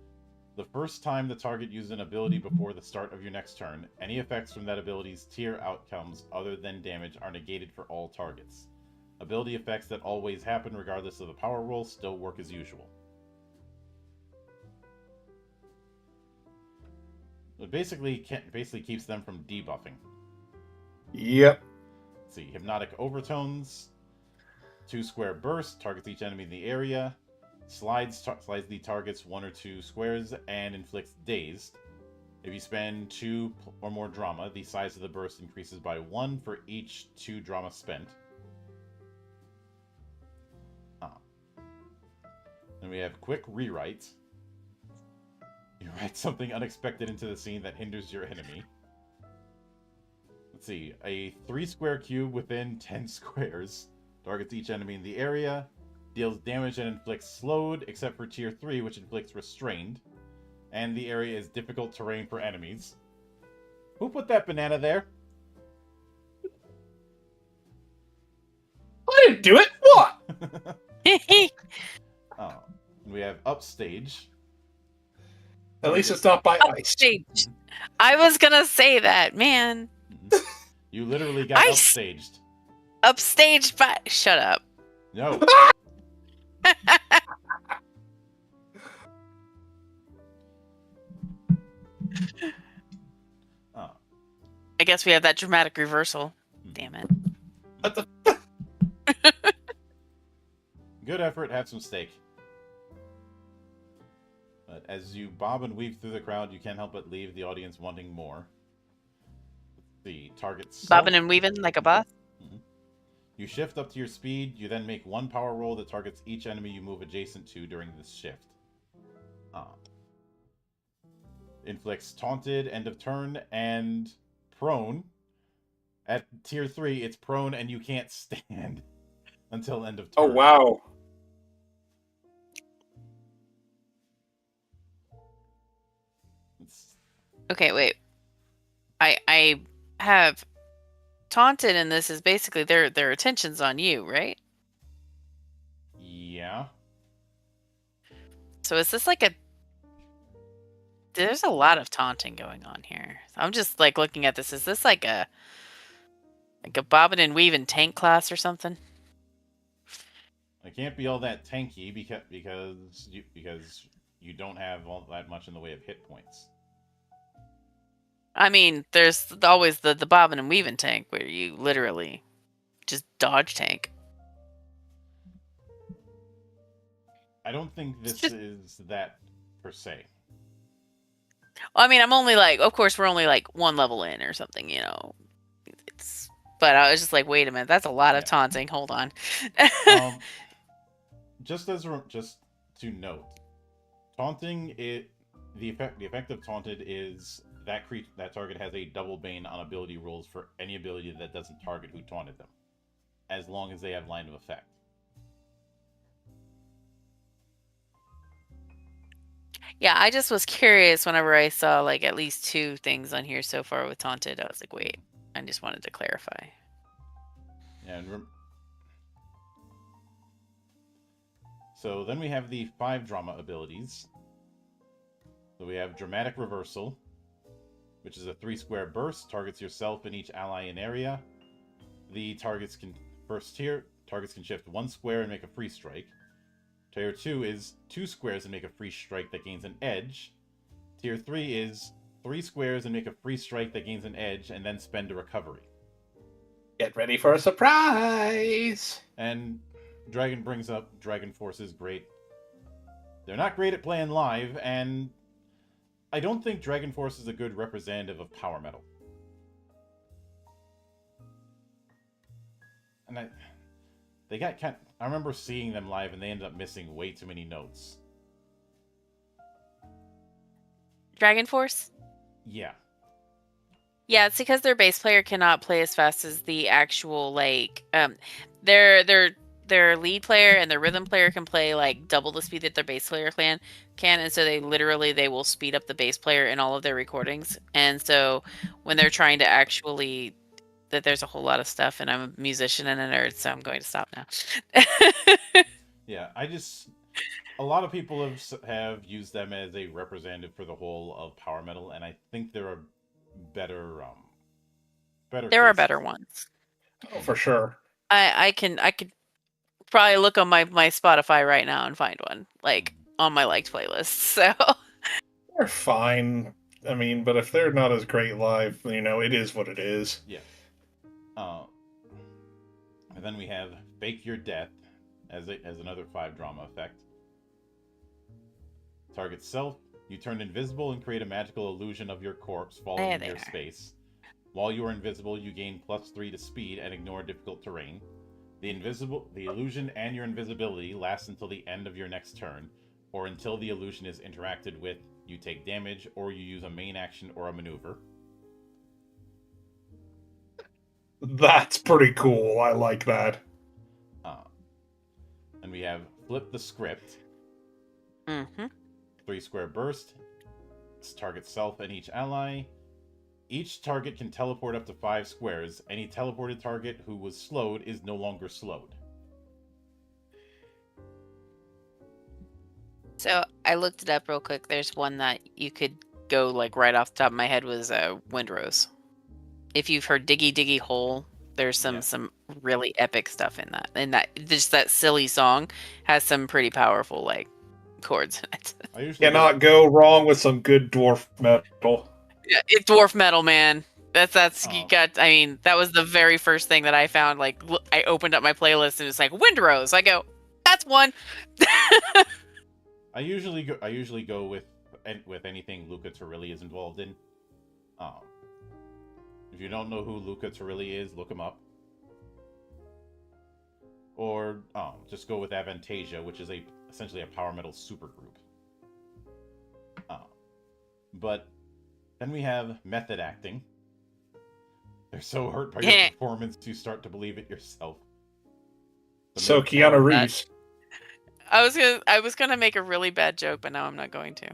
the first time the target uses an ability before the start of your next turn, any effects from that ability's tier outcomes other than damage are negated for all targets. Ability effects that always happen regardless of the power roll still work as usual. It basically keeps them from debuffing. Yep. Let's see, Hypnotic Overtones, 2 square burst, targets each enemy in the area, slides the target's 1 or 2 squares, and inflicts dazed. If you spend 2 or more drama, the size of the burst increases by 1 for each 2 drama spent. Then we have Quick Rewrite. You write something unexpected into the scene that hinders your enemy. Let's see, a 3 square cube within 10 squares. Targets each enemy in the area. Deals damage and inflicts slowed, except for tier 3, which inflicts restrained. And the area is difficult terrain for enemies. Who put that banana there? I didn't do it! What? We have Upstage. At least it's not by ice. Upstage. I was gonna say that, man. You literally got upstaged. Upstaged by... Shut up. No. I guess we have that dramatic reversal. Damn it. What the... Good effort, have some steak. But as you bob and weave through the crowd, you can't help but leave the audience wanting more. The target's bobbing and weaving like a boss. You shift up to your speed. You then make 1 power roll that targets each enemy you move adjacent to during this shift. Inflicts taunted, end of turn, and prone. At tier 3, it's prone and you can't stand until end of turn. Oh, wow. Okay, wait. I have taunted in this is basically their attention's on you, right? Yeah. So is this like a... There's a lot of taunting going on here. I'm just like looking at this. Is this like a bobbin and weaving tank class or something? It can't be all that tanky because you don't have all that much in the way of hit points. I mean, there's always the bobbin and weaving tank where you literally just dodge tank. I don't think this just- is that per se. I mean, I'm only like, of course, we're only like one level in or something, you know. But I was just like, wait a minute, that's a lot of Yeah. taunting. Hold on. Just to note, taunting the effect of taunted is that target has a double bane on ability rolls for any ability that doesn't target who taunted them, as long as they have line of effect. Yeah, I just was curious whenever I saw like at least 2 things on here so far with taunted. I was like, wait, I just wanted to clarify. And so then we have the 5 drama abilities. So we have Dramatic Reversal, which is a 3-square burst, targets yourself and each ally in area. The targets can shift 1 square and make a free strike. Tier 2 is 2 squares and make a free strike that gains an edge. Tier 3 is 3 squares and make a free strike that gains an edge, and then spend a recovery. Get ready for a surprise! And Dragon brings up Dragon Force is great. They're not great at playing live, and I don't think Dragon Force is a good representative of Power Metal. And I remember seeing them live, and they ended up missing way too many notes. Dragon Force? Yeah. Yeah, it's because their bass player cannot play as fast as the actual like their lead player and their rhythm player can play like double the speed that their bass player can, and so they will speed up the bass player in all of their recordings. And so when they're trying to actually that there's a whole lot of stuff, and I'm a musician and a nerd, so I'm going to stop now. Yeah, a lot of people have used them as a representative for the whole of Power Metal, and I think there are better There are better ones. Oh, for sure. I could probably look on my Spotify right now and find one like on my liked playlist. So they're fine. I mean, but if they're not as great live, it is what it is. Yeah. And then we have Fake Your Death as another 5 drama effect. Target self. You turn invisible and create a magical illusion of your corpse falling in your space. While you are invisible, you gain +3 to speed and ignore difficult terrain. The illusion and your invisibility lasts until the end of your next turn, or until the illusion is interacted with, you take damage, or you use a main action or a maneuver. That's pretty cool. I like that. And we have Flip the Script. Mm-hmm. 3-square burst. Target self and each ally. Each target can teleport up to 5 squares. Any teleported target who was slowed is no longer slowed. So I looked it up real quick. There's one that you could go like right off the top of my head was Windrose. If you've heard Diggy Diggy Hole, there's some really epic stuff in that. And just that silly song has some pretty powerful like chords in it. I usually Cannot go wrong with some good dwarf metal. Yeah, it's dwarf metal, man. That's you got. I mean, that was the very first thing that I found. Like, I opened up my playlist and it's like Windrose. I go, that's one. I usually go with anything Luca Turilli is involved in. If you don't know who Luca Turilli is, look him up. Or just go with Avantasia, which is essentially a power metal supergroup. But then we have method acting. They're so hurt by your performance you start to believe it yourself. So Keanu Reeves. I was gonna make a really bad joke, but now I'm not going to.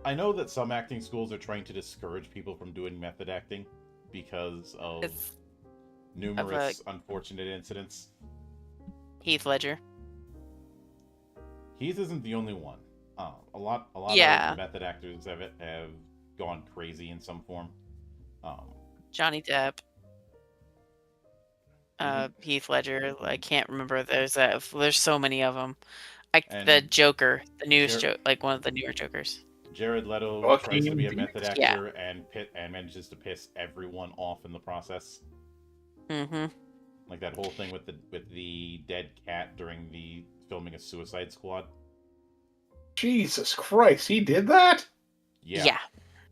I know that some acting schools are trying to discourage people from doing method acting because of It's numerous unfortunate incidents. Heath Ledger. Heath isn't the only one. A lot Yeah. of method actors have gone crazy in some form. Johnny Depp. Heath Ledger. I can't remember. There's so many of them. The Joker, the newest like one of the newer Jokers. Jared Leto Joaquin tries to be a Phoenix? method actor and manages to piss everyone off in the process. Mm-hmm. Like that whole thing with the dead cat during the filming of Suicide Squad. Jesus Christ, he did that? Yeah.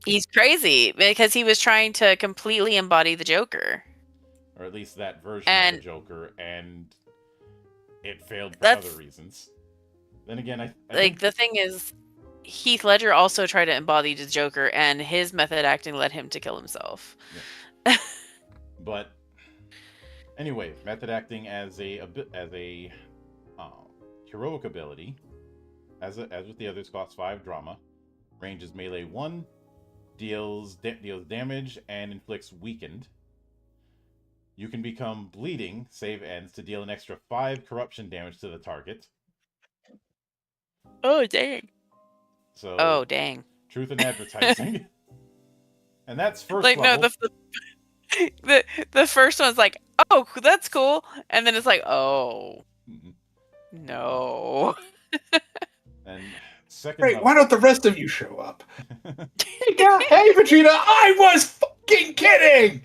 He's crazy because he was trying to completely embody the Joker. Or at least that version of the Joker, and it failed for other reasons. Then again, I think the thing is, Heath Ledger also tried to embody the Joker, and his method acting led him to kill himself. Yeah. But anyway, method acting as a heroic ability, as with the others, costs 5 drama, ranges melee 1, deals damage and inflicts weakened. You can become bleeding, save ends, to deal an extra 5 corruption damage to the target. Oh, dang. So, dang. Truth in advertising. And that's first level. No, the first one's like, oh, that's cool. And then it's like, oh, no. And second Great, level... why don't the rest of you show up? Hey, Vegeta, I was fucking kidding!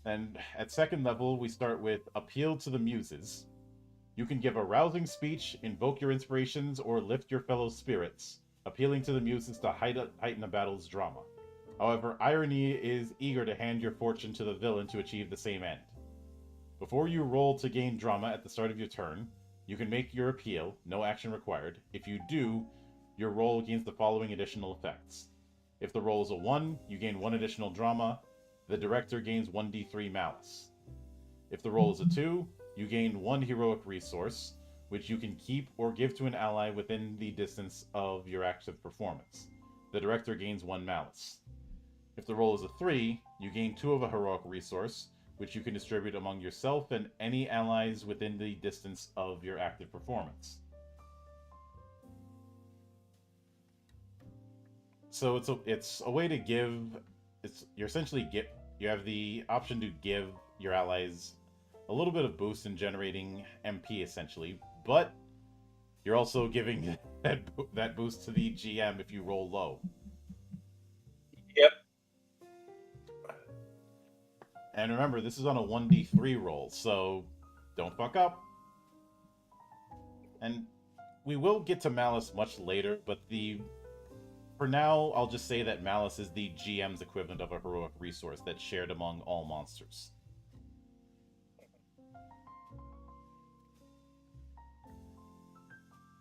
And at second level, we start with Appeal to the Muses. You can give a rousing speech, invoke your inspirations, or lift your fellow spirits, appealing to the muses to heighten a battle's drama. However, irony is eager to hand your fortune to the villain to achieve the same end. Before you roll to gain drama at the start of your turn, you can make your appeal, no action required. If you do, your roll gains the following additional effects. If the roll is a 1, you gain 1 additional drama. The director gains 1d3 malice. If the roll is a 2, you gain 1 heroic resource, which you can keep or give to an ally within the distance of your active performance. The director gains 1 malice. If the roll is a 3, you gain 2 of a heroic resource, which you can distribute among yourself and any allies within the distance of your active performance. So it's a way to give... you have the option to give your allies a little bit of boost in generating MP, essentially, but you're also giving that boost to the GM if you roll low. Yep. And remember, this is on a 1d3 roll, so don't fuck up. And we will get to Malice much later, but for now, I'll just say that Malice is the GM's equivalent of a heroic resource that's shared among all monsters.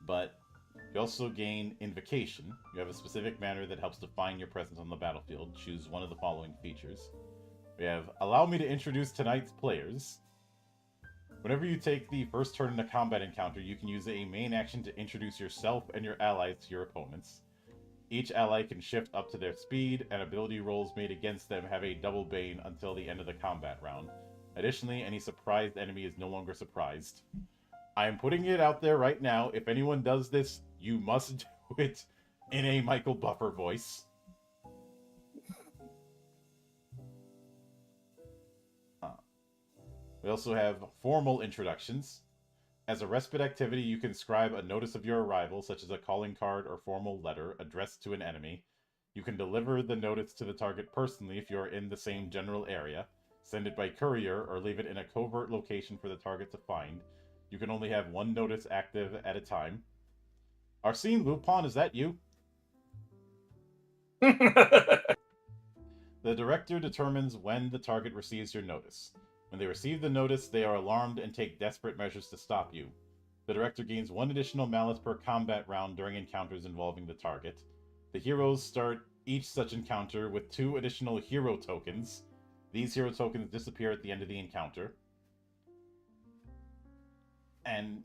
But you also gain Invocation. You have a specific manner that helps define your presence on the battlefield. Choose one of the following features. We have Allow me to introduce tonight's players. Whenever you take the first turn in a combat encounter, you can use a main action to introduce yourself and your allies to your opponents. Each ally can shift up to their speed, and ability rolls made against them have a double bane until the end of the combat round. Additionally, any surprised enemy is no longer surprised. I am putting it out there right now. If anyone does this, you must do it in a Michael Buffer voice. We also have formal introductions. As a respite activity, you can scribe a notice of your arrival, such as a calling card or formal letter addressed to an enemy. You can deliver the notice to the target personally if you are in the same general area, send it by courier, or leave it in a covert location for the target to find. You can only have 1 notice active at a time. Arsene Lupin, is that you? The director determines when the target receives your notice. When they receive the notice, they are alarmed and take desperate measures to stop you. The director gains 1 additional malice per combat round during encounters involving the target. The heroes start each such encounter with 2 additional hero tokens. These hero tokens disappear at the end of the encounter. And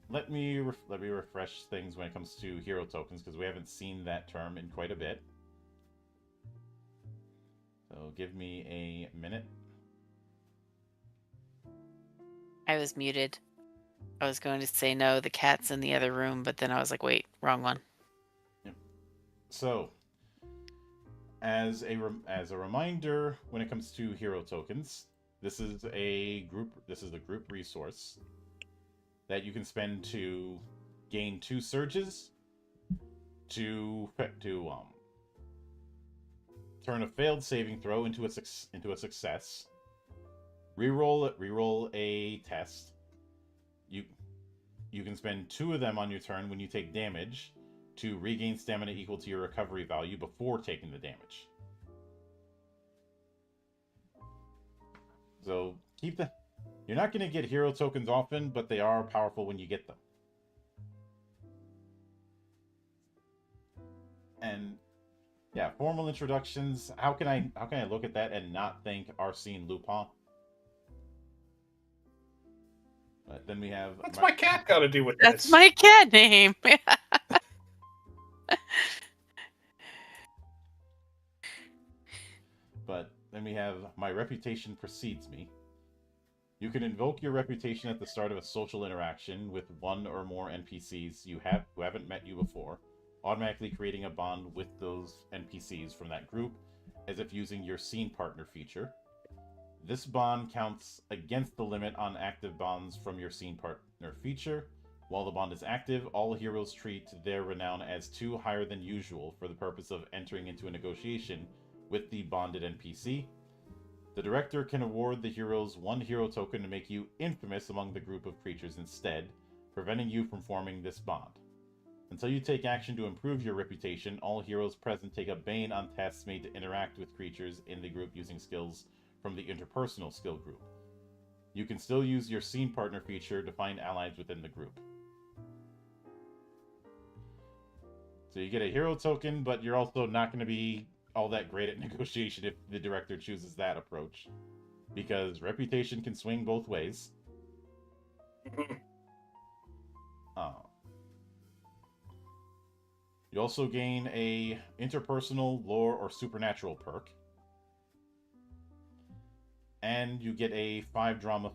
let me refresh things when it comes to hero tokens, because we haven't seen that term in quite a bit. So give me a minute. I was muted. I was going to say no, the cat's in the other room, but then I was like, wait, wrong one. So, as a reminder, when it comes to hero tokens, this is the group resource that you can spend to gain 2 surges, to turn a failed saving throw into a success, reroll a test. You can spend 2 of them on your turn when you take damage to regain stamina equal to your recovery value before taking the damage. So you're not going to get hero tokens often, but they are powerful when you get them. And yeah, formal introductions. How can I look at that and not think Arsene Lupin? But then we have What's my cat got to do with That's this? my cat name. But then we have my reputation precedes me. You can invoke your reputation at the start of a social interaction with 1 or more NPCs who haven't met you before, automatically creating a bond with those NPCs from that group, as if using your scene partner feature. This bond counts against the limit on active bonds from your scene partner feature. While the bond is active, all heroes treat their renown as 2 higher than usual for the purpose of entering into a negotiation with the bonded NPC. The director can award the heroes 1 hero token to make you infamous among the group of creatures instead, preventing you from forming this bond. Until you take action to improve your reputation, all heroes present take a bane on tests made to interact with creatures in the group using skills from the interpersonal skill group. You can still use your scene partner feature to find allies within the group. So you get a hero token, but you're also not going to be all that great at negotiation if the director chooses that approach, because reputation can swing both ways. You also gain a interpersonal, lore, or supernatural perk, and you get a 5 drama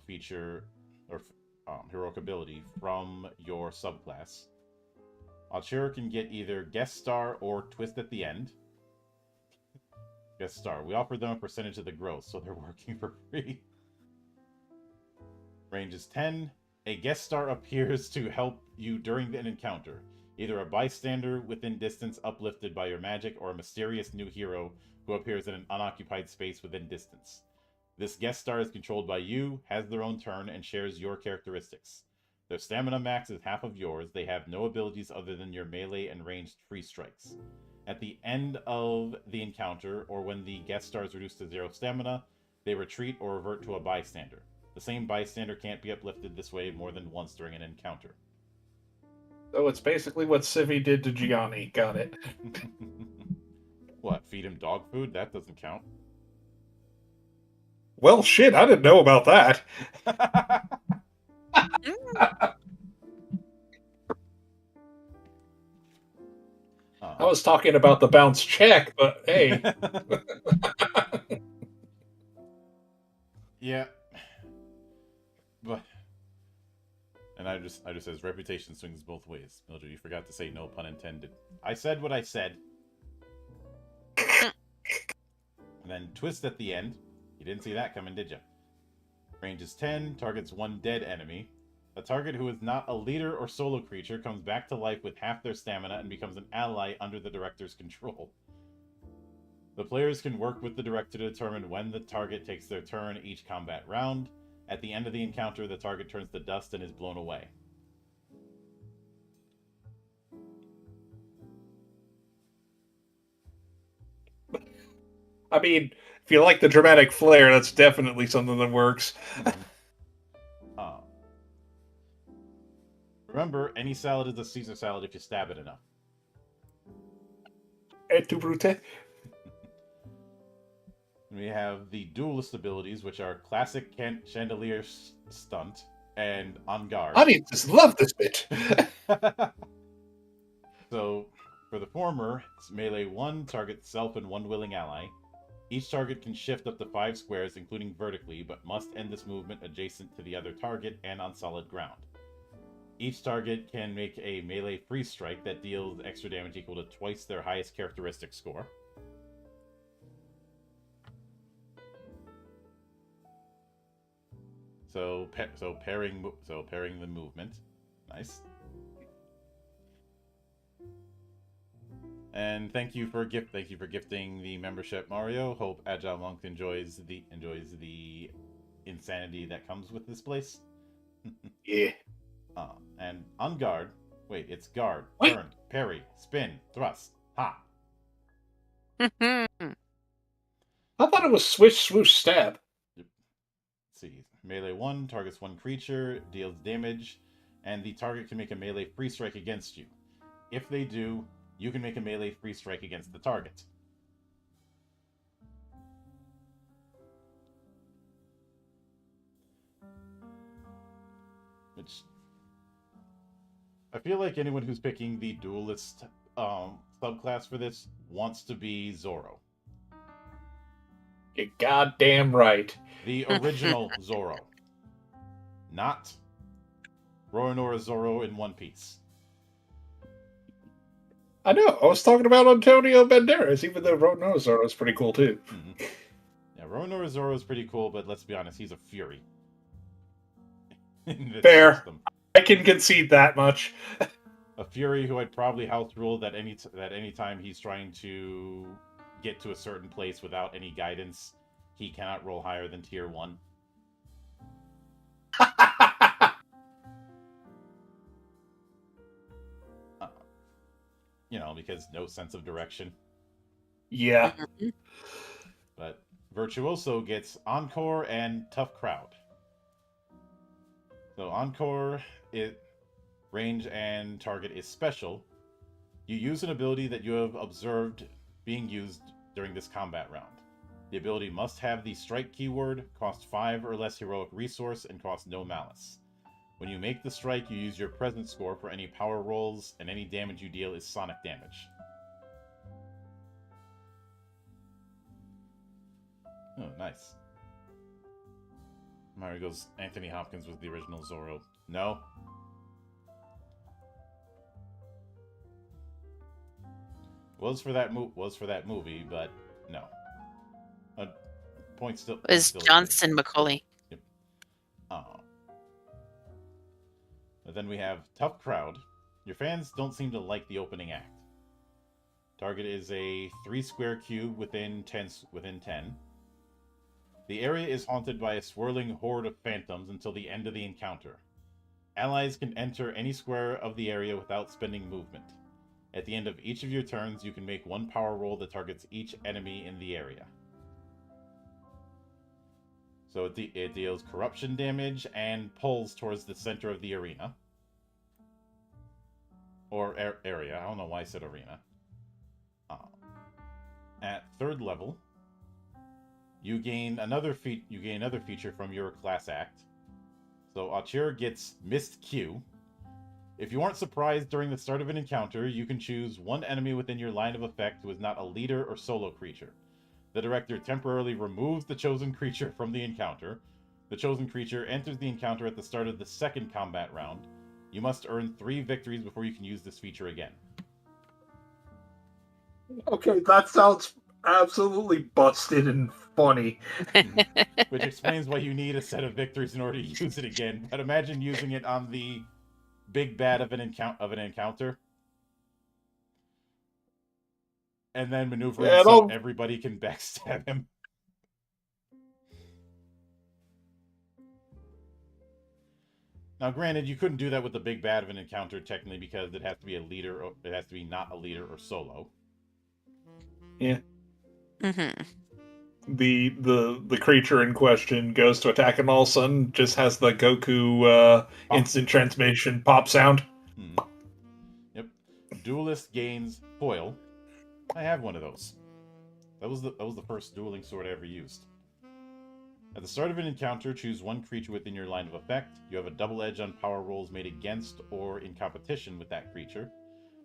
feature or heroic ability from your subclass. Alchira can get either guest star or twist at the end. Guest star. We offer them a percentage of the growth, so they're working for free. Range is 10. A guest star appears to help you during an encounter. Either a bystander within distance uplifted by your magic, or a mysterious new hero who appears in an unoccupied space within distance. This guest star is controlled by you, has their own turn, and shares your characteristics. Their stamina max is half of yours. They have no abilities other than your melee and ranged free strikes. At the end of the encounter, or when the guest star is reduced to 0 stamina, they retreat or revert to a bystander. The same bystander can't be uplifted this way more than once during an encounter. So it's basically what Civi did to Gianni. Got it. What, feed him dog food? That doesn't count. Well, shit, I didn't know about that. I was talking about the bounce check, but hey. Yeah. But and I just says reputation swings both ways. Mildred, you forgot to say no pun intended. I said what I said. And then twist at the end. You didn't see that coming, did you? Range is 10, targets 1 dead enemy. A target who is not a leader or solo creature comes back to life with half their stamina and becomes an ally under the director's control. The players can work with the director to determine when the target takes their turn each combat round. At the end of the encounter, the target turns to dust and is blown away. I mean, if you like the dramatic flair, that's definitely something that works. Remember, any salad is a Caesar salad if you stab it enough. Et tu brute? We have the duelist abilities, which are classic chandelier stunt and on guard. Audiences love this bit. So, for the former, it's melee 1, target self and one willing ally. Each target can shift up to 5 squares, including vertically, but must end this movement adjacent to the other target and on solid ground. Each target can make a melee free strike that deals extra damage equal to twice their highest characteristic score. So pairing the movement. Nice. And thank you for gifting the membership, Mario. Hope Agile Monk enjoys the insanity that comes with this place. Yeah. And on guard. Wait, it's guard, Wait. turn, parry, spin, thrust, ha. I thought it was swish, swoosh, stab. Let's see. Melee 1 targets one creature, deals damage, and the target can make a melee free strike against you. If they do, you can make a melee free strike against the target. Which I feel like anyone who's picking the duelist subclass for this wants to be Zoro. You're goddamn right. The original Zoro. Not Roronoa Zoro in One Piece. I know. I was talking about Antonio Banderas, even though Roronoa Zoro is pretty cool too. Mm-hmm. Yeah, Roronoa Zoro is pretty cool, but let's be honest, he's a fury. Fair. System. I can concede that much. A fury who I'd probably house rule that any time he's trying to get to a certain place without any guidance, he cannot roll higher than tier 1. Because no sense of direction. Yeah. But Virtuoso gets Encore and Tough Crowd. So Encore, range and target is special. You use an ability that you have observed being used during this combat round. The ability must have the strike keyword, cost 5 or less heroic resource, and cost no malice. When you make the strike, you use your present score for any power rolls, and any damage you deal is sonic damage. Oh, nice. Mario goes, Anthony Hopkins was the original Zorro. No. Was for that movie, but no. Point still. It was Johnston McCauley. Yep. But then we have Tough Crowd. Your fans don't seem to like the opening act. Target is a 3-square cube within 10. The area is haunted by a swirling horde of phantoms until the end of the encounter. Allies can enter any square of the area without spending movement. At the end of each of your turns, you can make one power roll that targets each enemy in the area. So it deals corruption damage and pulls towards the center of the arena. Or area. I don't know why I said arena. At 3rd level, you gain another feature from your class act. So Achir gets Mist Q. If you aren't surprised during the start of an encounter, you can choose one enemy within your line of effect who is not a leader or solo creature. The director temporarily removes the chosen creature from the encounter. The chosen creature enters the encounter at the start of the 2nd combat round. You must earn 3 victories before you can use this feature again. Okay, that sounds absolutely busted and funny. Which explains why you need a set of victories in order to use it again. But imagine using it on the big bad of an encounter. And then maneuvering so everybody can backstab him. Now, granted, you couldn't do that with the big bad of an encounter technically because it has to be a leader. Or it has to be not a leader or solo. Yeah. Mm-hmm. The creature in question goes to attack, and all of a sudden just has the Goku instant transmission pop sound. Yep. Duelist gains foil. I have one of those. That was the first dueling sword I ever used. At the start of an encounter, choose one creature within your line of effect. You have a double edge on power rolls made against or in competition with that creature.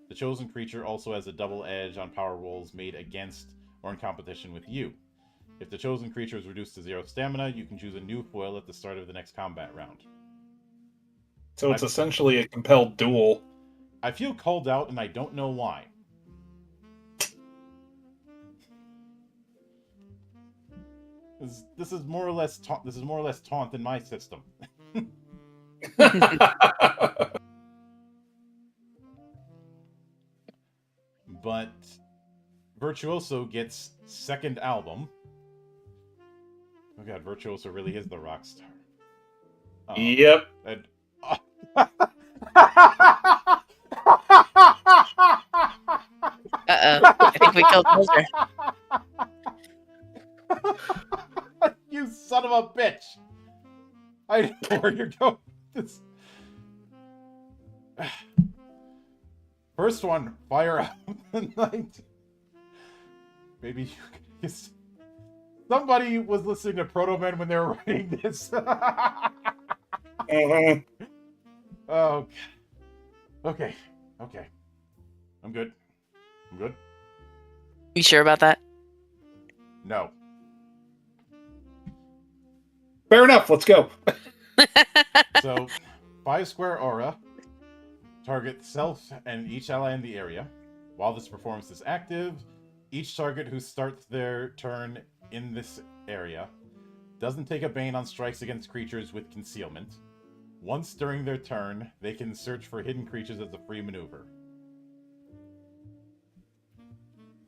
The chosen creature also has a double edge on power rolls made against or in competition with you. If the chosen creature is reduced to 0 stamina, you can choose a new foil at the start of the next combat round. So it's essentially a compelled duel. I feel called out, and I don't know why. This is more or less taunt in my system. But Virtuoso gets second album. Oh god, Virtuoso really is the rock star. Yep. And, I think we killed Blizzard. You son of a bitch! I know where you're going with this. First one, fire out the night. Maybe you could. Somebody was listening to Proto Man when they were writing this. Oh, okay. Okay. I'm good. I'm good. You sure about that? No. Fair enough. Let's go. So, 5 square aura. Target self and each ally in the area. While this performance is active, each target who starts their turn in this area doesn't take a bane on strikes against creatures with concealment. Once during their turn, they can search for hidden creatures as a free maneuver.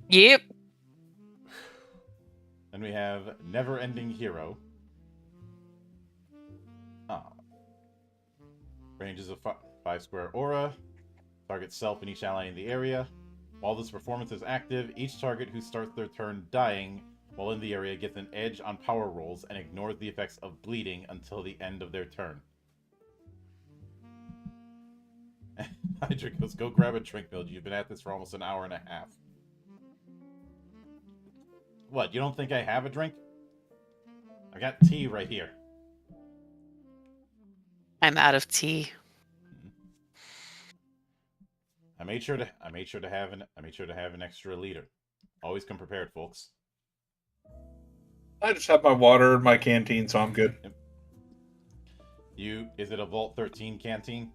Yep. Then we have Never Ending Hero. Ranges of 5 square aura. Target self and each ally in the area. While this performance is active, each target who starts their turn dying while in the area gets an edge on power rolls and ignores the effects of bleeding until the end of their turn. Hydra goes, go grab a drink, Bill. You've been at this for almost an hour and a half. What, you don't think I have a drink? I got tea right here. I'm out of tea. I made sure to have an extra liter. Always come prepared, folks. I just have my water in my canteen, so I'm good. Is it a Vault 13 canteen?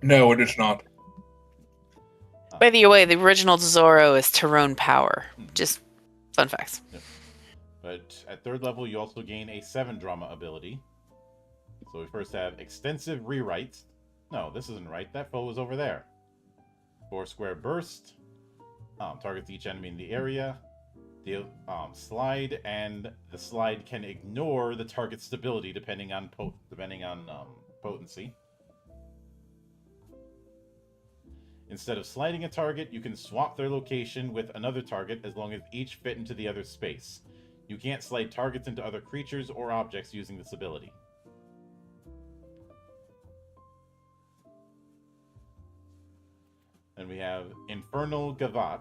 No, it is not. By the way, the original Zorro is Tyrone Power. Just fun facts. Yep. But at 3rd level, you also gain a 7 drama ability. So we first have Extensive Rewrite. No, this isn't right. That foe was over there. 4 square burst. Targets each enemy in the area. Deal slide, and the slide can ignore the target's stability depending on potency. Instead of sliding a target, you can swap their location with another target as long as each fit into the other space. You can't slide targets into other creatures or objects using this ability. Then we have Infernal Gavat.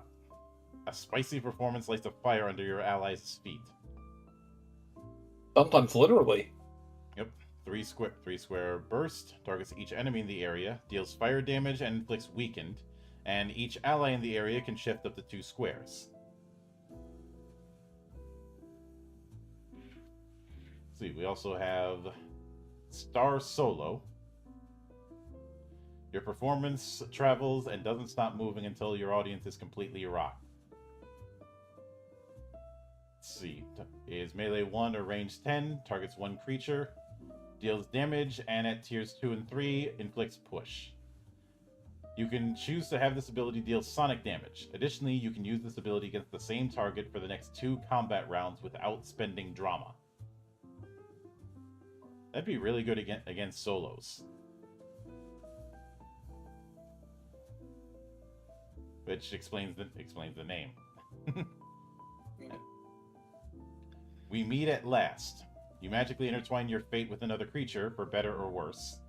A spicy performance lights a fire under your allies' feet. Sometimes literally. Yep. 3 square burst. Targets each enemy in the area. Deals fire damage and inflicts weakened. And each ally in the area can shift up to 2 squares. Let's see, we also have Star Solo. Your performance travels and doesn't stop moving until your audience is completely rocked. Let's see. Is melee 1 or range 10, targets 1 creature, deals damage, and at tiers 2 and 3, inflicts push. You can choose to have this ability deal sonic damage. Additionally, you can use this ability against the same target for the next 2 combat rounds without spending drama. That'd be really good against solos. Which explains the name. We meet at last. You magically intertwine your fate with another creature, for better or worse.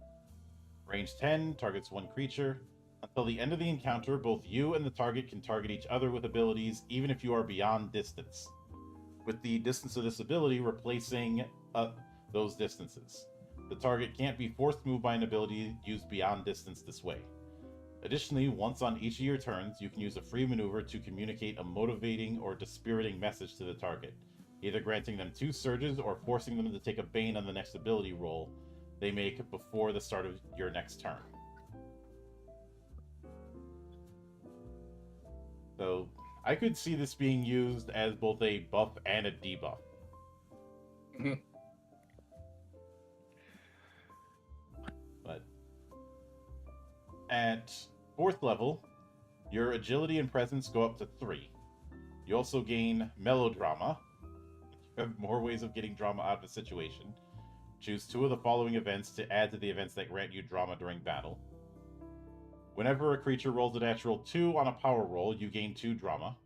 Range 10, targets 1 creature. Until the end of the encounter, both you and the target can target each other with abilities, even if you are beyond distance. with the distance of this ability replacing those distances. The target can't be forced to move by an ability used beyond distance this way. Additionally, once on each of your turns, you can use a free maneuver to communicate a motivating or dispiriting message to the target, either granting them 2 surges or forcing them to take a bane on the next ability roll they make before the start of your next turn. So, I could see this being used as both a buff and a debuff. Mhm. But at 4th level, your agility and presence go up to 3. You also gain melodrama. You have more ways of getting drama out of a situation. Choose 2 of the following events to add to the events that grant you drama during battle. Whenever a creature rolls a natural 2 on a power roll, you gain 2 drama.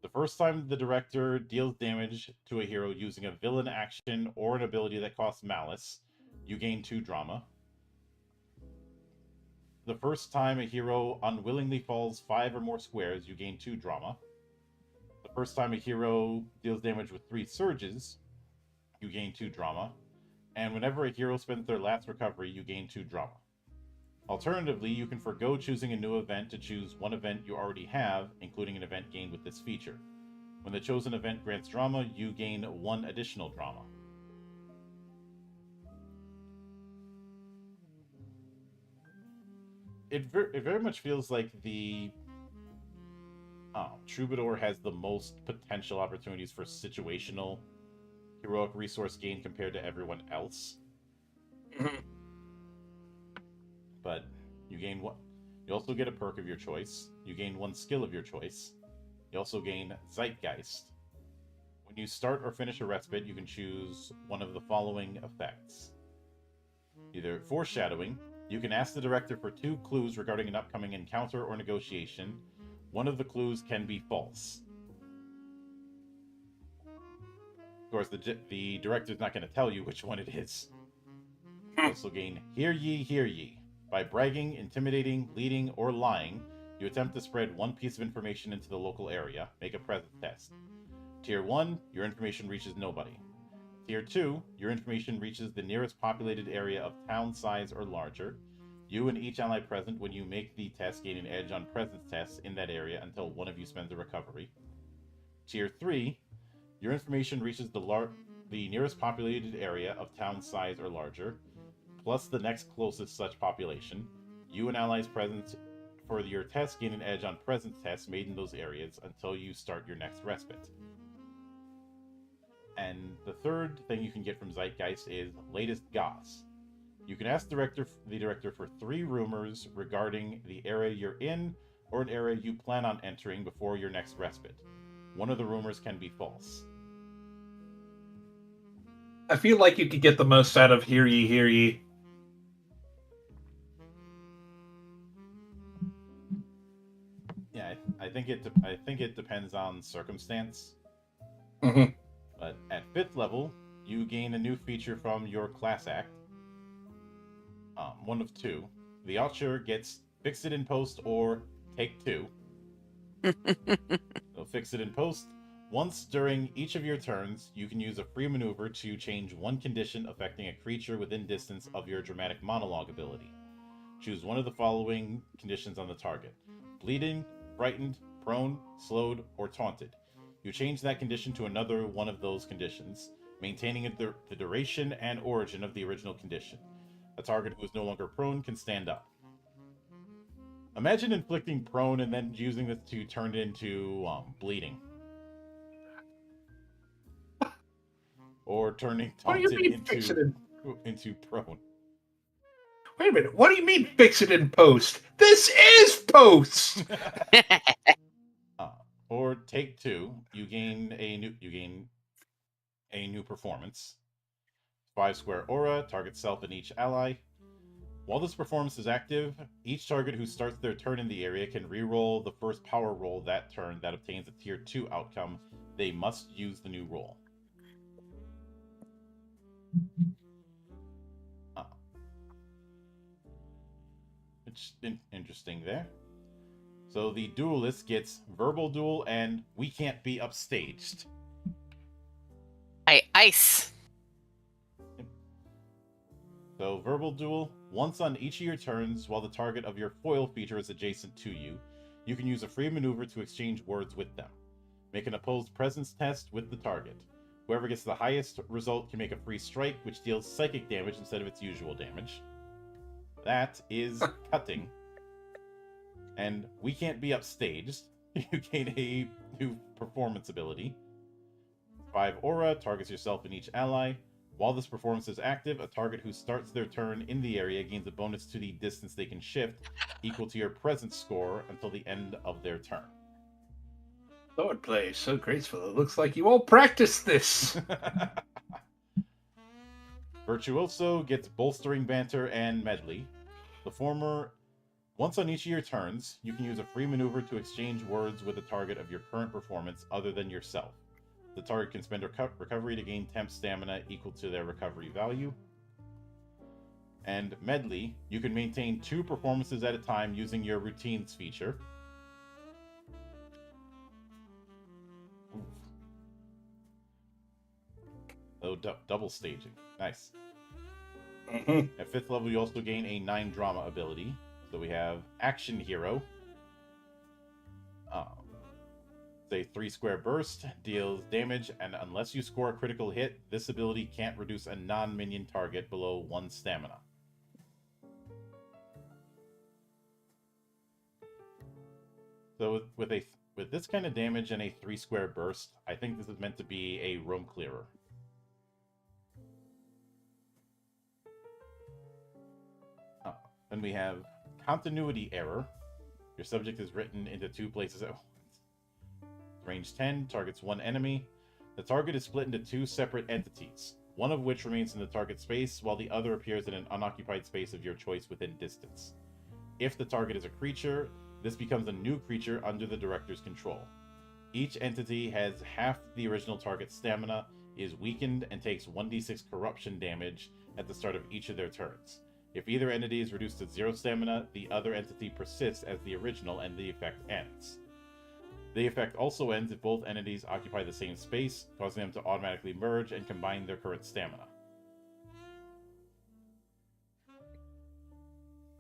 The first time the director deals damage to a hero using a villain action or an ability that costs malice, you gain 2 drama. The first time a hero unwillingly falls 5 or more squares, you gain 2 drama. The first time a hero deals damage with 3 surges, you gain 2 drama. And whenever a hero spends their last recovery, you gain 2 drama. Alternatively, you can forgo choosing a new event to choose one event you already have, including an event gained with this feature. When the chosen event grants drama, you gain 1 additional drama. It very much feels like the Troubadour has the most potential opportunities for situational heroic resource gain compared to everyone else. Mhm. But you gain 1. You also get a perk of your choice. You gain 1 skill of your choice. You also gain Zeitgeist. When you start or finish a respite, you can choose one of the following effects. Either foreshadowing. You can ask the director for 2 clues regarding an upcoming encounter or negotiation. One of the clues can be false. Of course, the director's not going to tell you which one it is. You also gain Hear Ye, Hear Ye. By bragging, intimidating, leading, or lying, you attempt to spread 1 piece of information into the local area. Make a presence test. Tier 1, your information reaches nobody. Tier 2, your information reaches the nearest populated area of town size or larger. You and each ally present when you make the test gain an edge on presence tests in that area until one of you spends a recovery. Tier 3, your information reaches the nearest populated area of town size or larger, plus the next closest such population. You and allies present for your test gain an edge on presence tests made in those areas until you start your next respite. And the third thing you can get from Zeitgeist is latest goss. You can ask the director for 3 rumors regarding the area you're in or an area you plan on entering before your next respite. One of the rumors can be false. I feel like you could get the most out of Hear Ye, Hear Ye. Yeah, I think it depends on circumstance. Mhm. But at 5th level, you gain a new feature from your class act. One of 2. The archer gets Fix It in Post or Take 2. So Fix It in Post. Once during each of your turns, you can use a free maneuver to change 1 condition affecting a creature within distance of your dramatic monologue ability. Choose one of the following conditions on the target: bleeding, frightened, prone, slowed, or taunted. You change that condition to another one of those conditions, maintaining the duration and origin of the original condition. A target who is no longer prone can stand up. Imagine inflicting prone and then using this to turn it into bleeding. Or turning What do you taunted mean fix it in? into prone. Wait a minute. What do you mean fix it in post? This is post. Or take 2. You gain a new performance. 5 square aura, target self and each ally. While this performance is active, each target who starts their turn in the area can reroll the first power roll that turn that obtains a tier 2 outcome. They must use the new roll. It's interesting there. So the duelist gets verbal duel and we can't be upstaged. right, ice. So, verbal duel. Once on each of your turns, while the target of your foil feature is adjacent to you, you can use a free maneuver to exchange words with them. Make an opposed presence test with the target. Whoever gets the highest result can make a free strike, which deals psychic damage instead of its usual damage. That is cutting. And we can't be upstaged. You gain a new performance ability. 5 aura, targets yourself and each ally. While this performance is active, a target who starts their turn in the area gains a bonus to the distance they can shift, equal to your presence score until the end of their turn. Swordplay, so graceful. It looks like you all practiced this. Virtuoso gets bolstering banter and medley. The former, once on each of your turns, you can use a free maneuver to exchange words with a target of your current performance other than yourself. The target can spend recovery to gain temp stamina equal to their recovery value. And medley, you can maintain 2 performances at a time using your routines feature. Oh, double staging. Nice. Mm-hmm. At 5th level, you also gain a 9 drama ability. So we have Action Hero. Say 3 square burst, deals damage, and unless you score a critical hit, this ability can't reduce a non-minion target below 1 stamina. So with this kind of damage and a 3 square burst, I think this is meant to be a room clearer. Then we have Continuity Error. Your subject is written into 2 places at once. Range 10, targets 1 enemy. The target is split into 2 separate entities, one of which remains in the target space, while the other appears in an unoccupied space of your choice within distance. If the target is a creature, this becomes a new creature under the director's control. Each entity has half the original target's stamina, is weakened, and takes 1d6 corruption damage at the start of each of their turns. If either entity is reduced to 0 stamina, the other entity persists as the original and the effect ends. The effect also ends if both entities occupy the same space, causing them to automatically merge and combine their current stamina.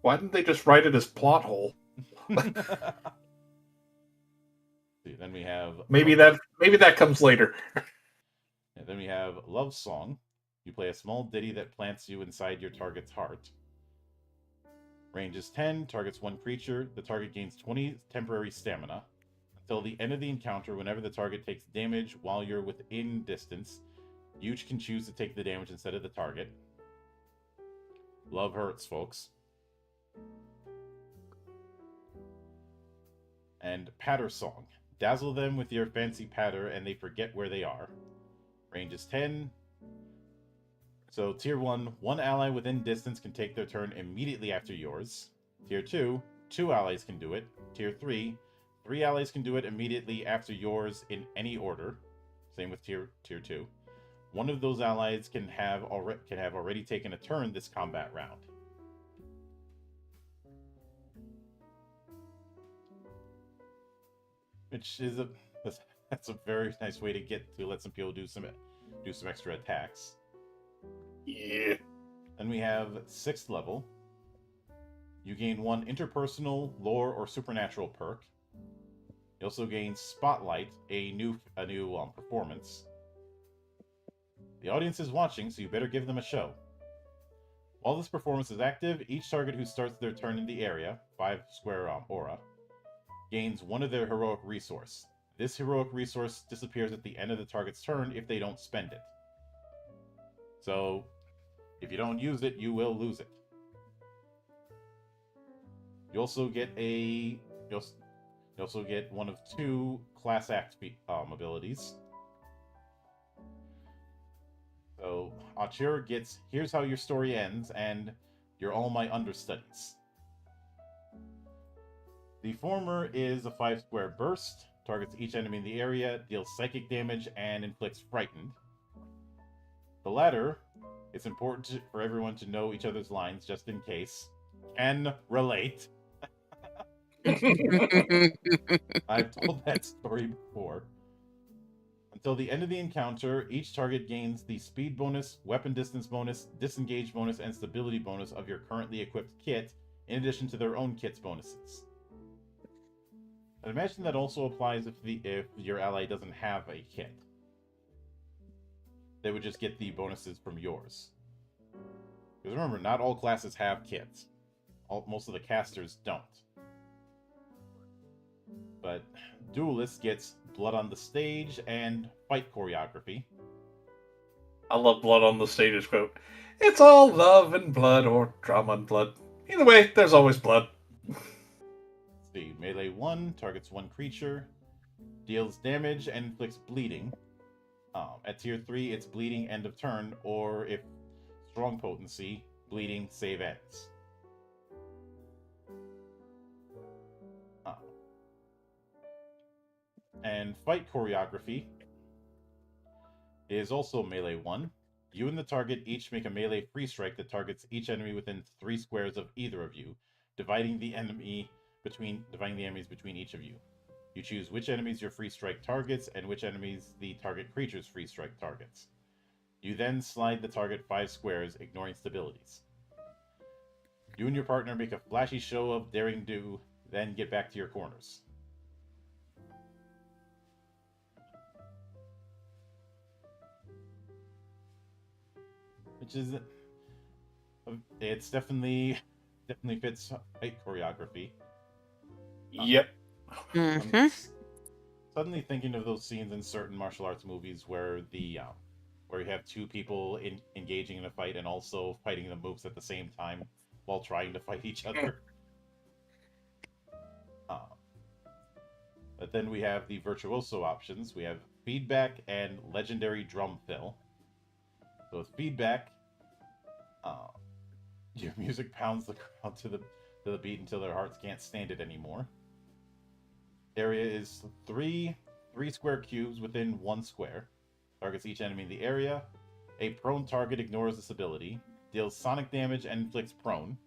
Why didn't they just write it as plot hole? See, then we have Maybe that comes later. And then we have Love Song. You play a small ditty that plants you inside your target's heart. Range is 10, targets 1 creature. The target gains 20 temporary stamina. Until the end of the encounter, whenever the target takes damage while you're within distance, you can choose to take the damage instead of the target. Love hurts, folks. And Patter Song. Dazzle them with your fancy patter and they forget where they are. Range is 10. So tier 1, 1 ally within distance can take their turn immediately after yours. Tier 2, 2 allies can do it. Tier 3, 3 allies can do it immediately after yours in any order. Same with tier 2. One of those allies can have already taken a turn this combat round. Which is that's a very nice way to let some people do some extra attacks. Yeah. Then we have 6th level. You gain 1 interpersonal, lore, or supernatural perk. You also gain Spotlight, a new performance. The audience is watching, so you better give them a show. While this performance is active, each target who starts their turn in the area, 5 square aura, gains 1 of their heroic resource. This heroic resource disappears at the end of the target's turn if they don't spend it. So, if you don't use it, you will lose it. You also get one of 2 class act abilities. So, Auteur gets Here's How Your Story Ends and You're All My Understudies. The former is a 5 square burst, targets each enemy in the area, deals psychic damage, and inflicts frightened. The latter, it's important for everyone to know each other's lines just in case. Can relate. I've told that story before. Until the end of the encounter, each target gains the speed bonus, weapon distance bonus, disengage bonus, and stability bonus of your currently equipped kit, in addition to their own kit's bonuses. I imagine that also applies if your ally doesn't have a kit. They would just get the bonuses from yours. Because remember, not all classes have kits. Most of the casters don't. But Duelist gets Blood on the Stage and Fight Choreography. I love Blood on the Stage's quote. It's all love and blood, or drama and blood. Either way, there's always blood. Let's see, Melee 1 targets one creature, deals damage, and inflicts bleeding. At tier 3, it's bleeding end of turn, or if strong potency, bleeding save ends. And Fight Choreography is also Melee 1. You and the target each make a melee free strike that targets each enemy within 3 squares of either of you, dividing the enemies between each of you. You choose which enemies your free strike targets and which enemies the target creature's free strike targets. You then slide the target 5 squares, ignoring stabilities. You and your partner make a flashy show of daring do, then get back to your corners. Which is, it's definitely fits fight choreography. Yep. Mm-hmm. Suddenly thinking of those scenes in certain martial arts movies where where you have two people engaging in a fight and also fighting the moves at the same time while trying to fight each other. But then we have the virtuoso options. We have feedback and legendary drum fill. So with feedback, your music pounds the crowd to the beat until their hearts can't stand it anymore. Area is 3 square cubes within 1 square. Targets each enemy in the area. A prone target ignores this ability. Deals sonic damage and inflicts prone.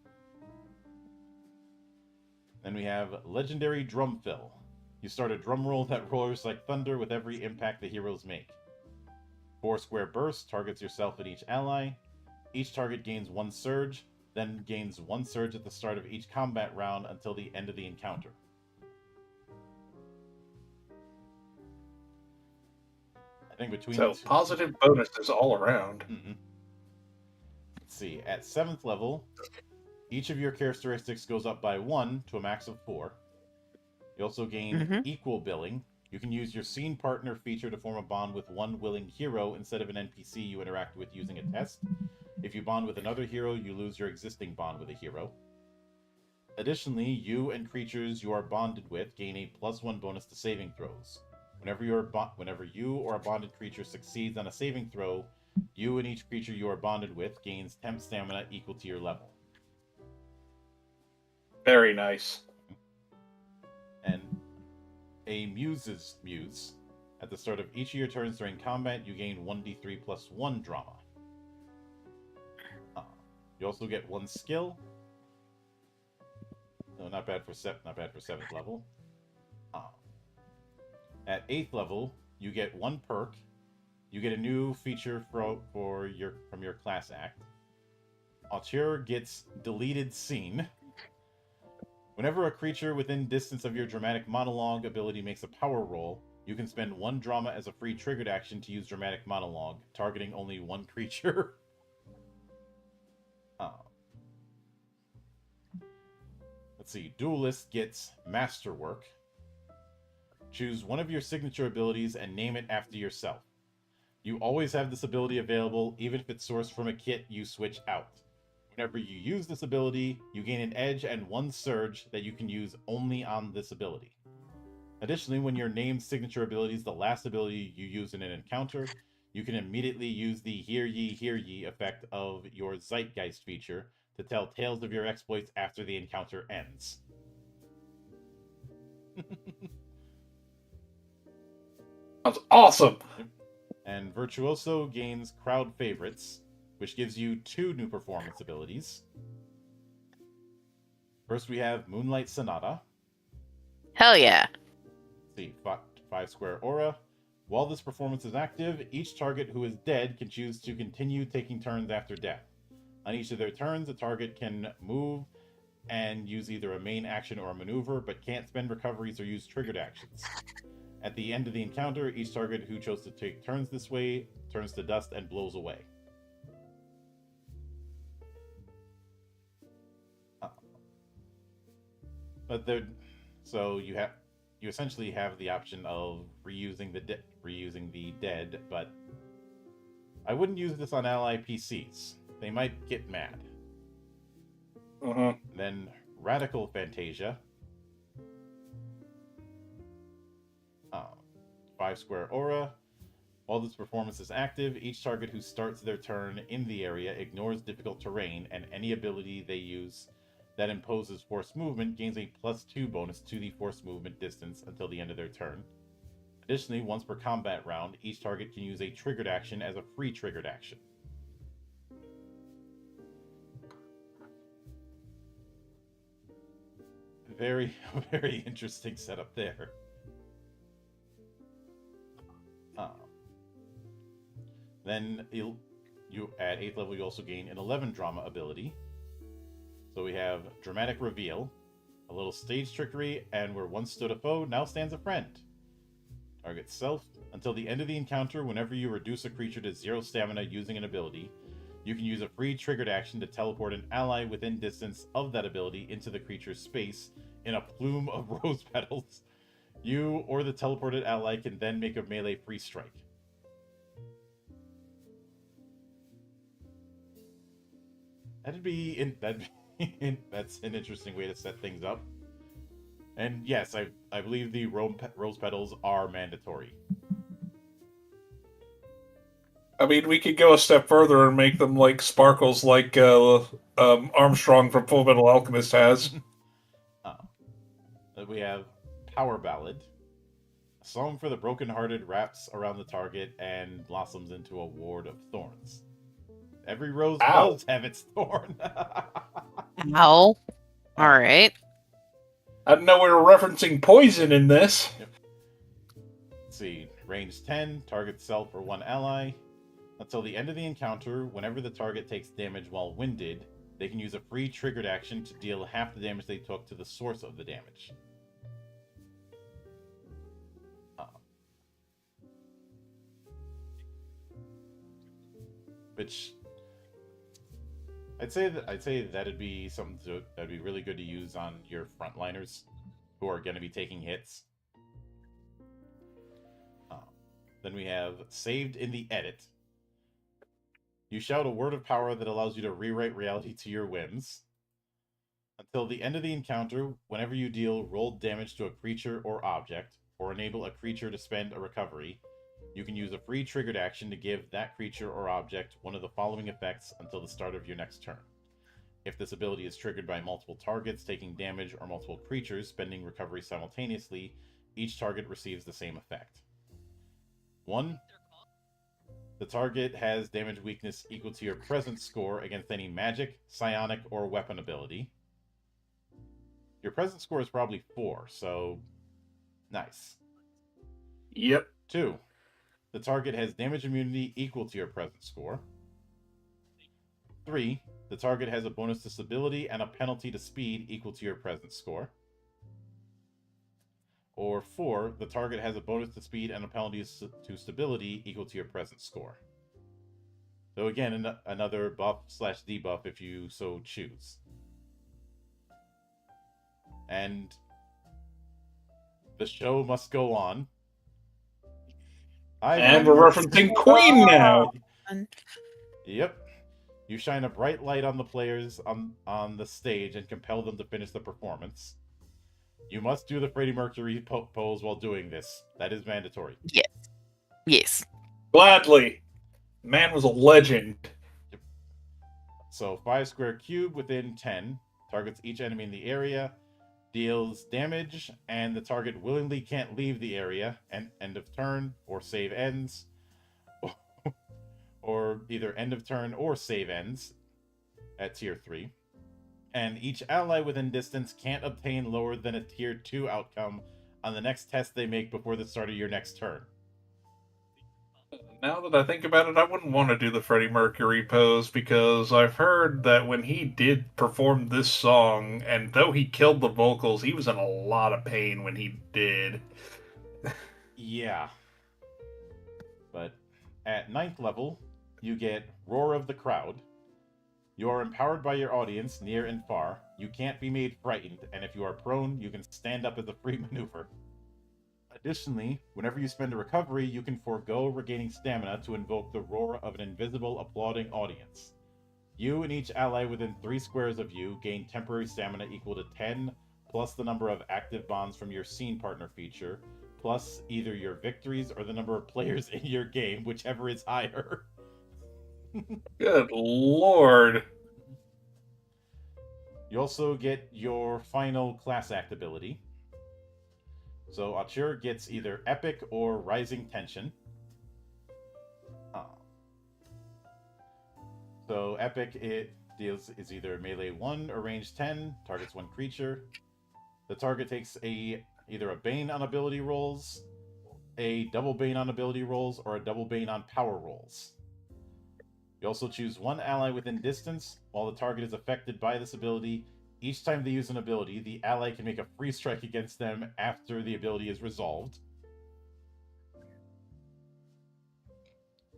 Then we have legendary drum fill. You start a drum roll that roars like thunder with every impact the heroes make. 4 square burst targets yourself and each ally. Each target gains 1 surge, then gains 1 surge at the start of each combat round until the end of the encounter. I think between positive bonuses all around. Mm-hmm. Let's see. At 7th level, each of your characteristics goes up by 1 to a max of 4. You also gain equal billing. You can use your scene partner feature to form a bond with one willing hero instead of an NPC you interact with using a test. If you bond with another hero, you lose your existing bond with a hero. Additionally, you and creatures you are bonded with gain a +1 bonus to saving throws. Whenever you or a bonded creature succeeds on a saving throw, you and each creature you are bonded with gains temp stamina equal to your level. Very nice. And a Muse's Muse. At the start of each of your turns during combat, you gain 1d3 plus 1 drama. You also get 1 skill. No, not bad for 7th level. At 8th level, you get 1 perk. You get a new feature from your class act. Auteur gets deleted scene. Whenever a creature within distance of your dramatic monologue ability makes a power roll, you can spend 1 drama as a free triggered action to use dramatic monologue, targeting only 1 creature. Let's see. Duelist gets Masterwork. Choose one of your signature abilities and name it after yourself. You always have this ability available, even if it's sourced from a kit you switch out. Whenever you use this ability, you gain an edge and 1 surge that you can use only on this ability. Additionally, when your named signature ability is the last ability you use in an encounter, you can immediately use the Hear Ye effect of your Zeitgeist feature to tell tales of your exploits after the encounter ends. Sounds awesome! And Virtuoso gains Crowd Favorites, which gives you 2 new performance abilities. First, we have Moonlight Sonata. Hell yeah. Let's see, 5 square aura. While this performance is active, each target who is dead can choose to continue taking turns after death. On each of their turns, the target can move and use either a main action or a maneuver, but can't spend recoveries or use triggered actions. At the end of the encounter, each target who chose to take turns this way turns to dust and blows away. But there, so you essentially have the option of reusing the dead, but I wouldn't use this on ally PCs. They might get mad. Then Radical Fantasia. 5-square aura. While this performance is active, each target who starts their turn in the area ignores difficult terrain, and any ability they use that imposes forced movement gains a +2 bonus to the forced movement distance until the end of their turn. Additionally, once per combat round, each target can use a triggered action as a free triggered action. Very, very interesting setup there. Then you at 8th level, you also gain an 11 drama ability. So we have Dramatic Reveal, a little stage trickery, and where once stood a foe, now stands a friend. Target self. Until the end of the encounter, whenever you reduce a creature to 0 stamina using an ability, you can use a free triggered action to teleport an ally within distance of that ability into the creature's space in a plume of rose petals. You or the teleported ally can then make a melee free strike. That's an interesting way to set things up. And yes, I believe the rose petals are mandatory. I mean, we could go a step further and make them like sparkles like Armstrong from Full Metal Alchemist has. We have Power Ballad. A song for the brokenhearted wraps around the target and blossoms into a ward of thorns. Every rose does have its thorn. Ow. All right. I didn't know we were referencing poison in this. Yep. Let's see. Range 10, target self or one ally. Until the end of the encounter, whenever the target takes damage while winded, they can use a free triggered action to deal half the damage they took to the source of the damage. Which I'd say that'd be something that'd be really good to use on your frontliners who are going to be taking hits. Then we have Saved in the Edit. You shout a word of power that allows you to rewrite reality to your whims. Until the end of the encounter, whenever you deal rolled damage to a creature or object, or enable a creature to spend a recovery, you can use a free triggered action to give that creature or object one of the following effects until the start of your next turn. If this ability is triggered by multiple targets taking damage or multiple creatures spending recovery simultaneously, each target receives the same effect. 1. The target has damage weakness equal to your presence score against any magic, psionic, or weapon ability. Your presence score is probably 4, so nice. Yep. 2. The target has damage immunity equal to your presence score. 3. The target has a bonus to stability and a penalty to speed equal to your presence score. Or 4. The target has a bonus to speed and a penalty to stability equal to your presence score. So again, another buff/debuff if you so choose. And the show must go on. And we're referencing Queen now. Yep. You shine a bright light on the players on the stage and compel them to finish the performance. You must do the Freddie Mercury pose while doing this. That is mandatory. Yes. Yes. Gladly. Man was a legend. Yep. So 5 square cube within 10 targets each enemy in the area, deals damage, and the target willingly can't leave the area, and end of turn, or save ends, or either end of turn or save ends at tier 3. And each ally within distance can't obtain lower than a tier 2 outcome on the next test they make before the start of your next turn. Now that I think about it, I wouldn't want to do the Freddie Mercury pose because I've heard that when he did perform this song, and though he killed the vocals, he was in a lot of pain when he did. Yeah. But at 9th level, you get Roar of the Crowd. You are empowered by your audience, near and far. You can't be made frightened, and if you are prone, you can stand up as a free maneuver. Additionally, whenever you spend a recovery, you can forego regaining stamina to invoke the roar of an invisible, applauding audience. You and each ally within 3 squares of you gain temporary stamina equal to 10, plus the number of active bonds from your scene partner feature, plus either your victories or the number of players in your game, whichever is higher. Good lord. You also get your final class act ability. So Archer gets either Epic or Rising Tension. So Epic, it deals is either melee 1 or range 10, targets one creature. The target takes either a Bane on ability rolls, a double Bane on ability rolls, or a double Bane on power rolls. You also choose one ally within distance. While the target is affected by this ability, each time they use an ability, the ally can make a free strike against them after the ability is resolved.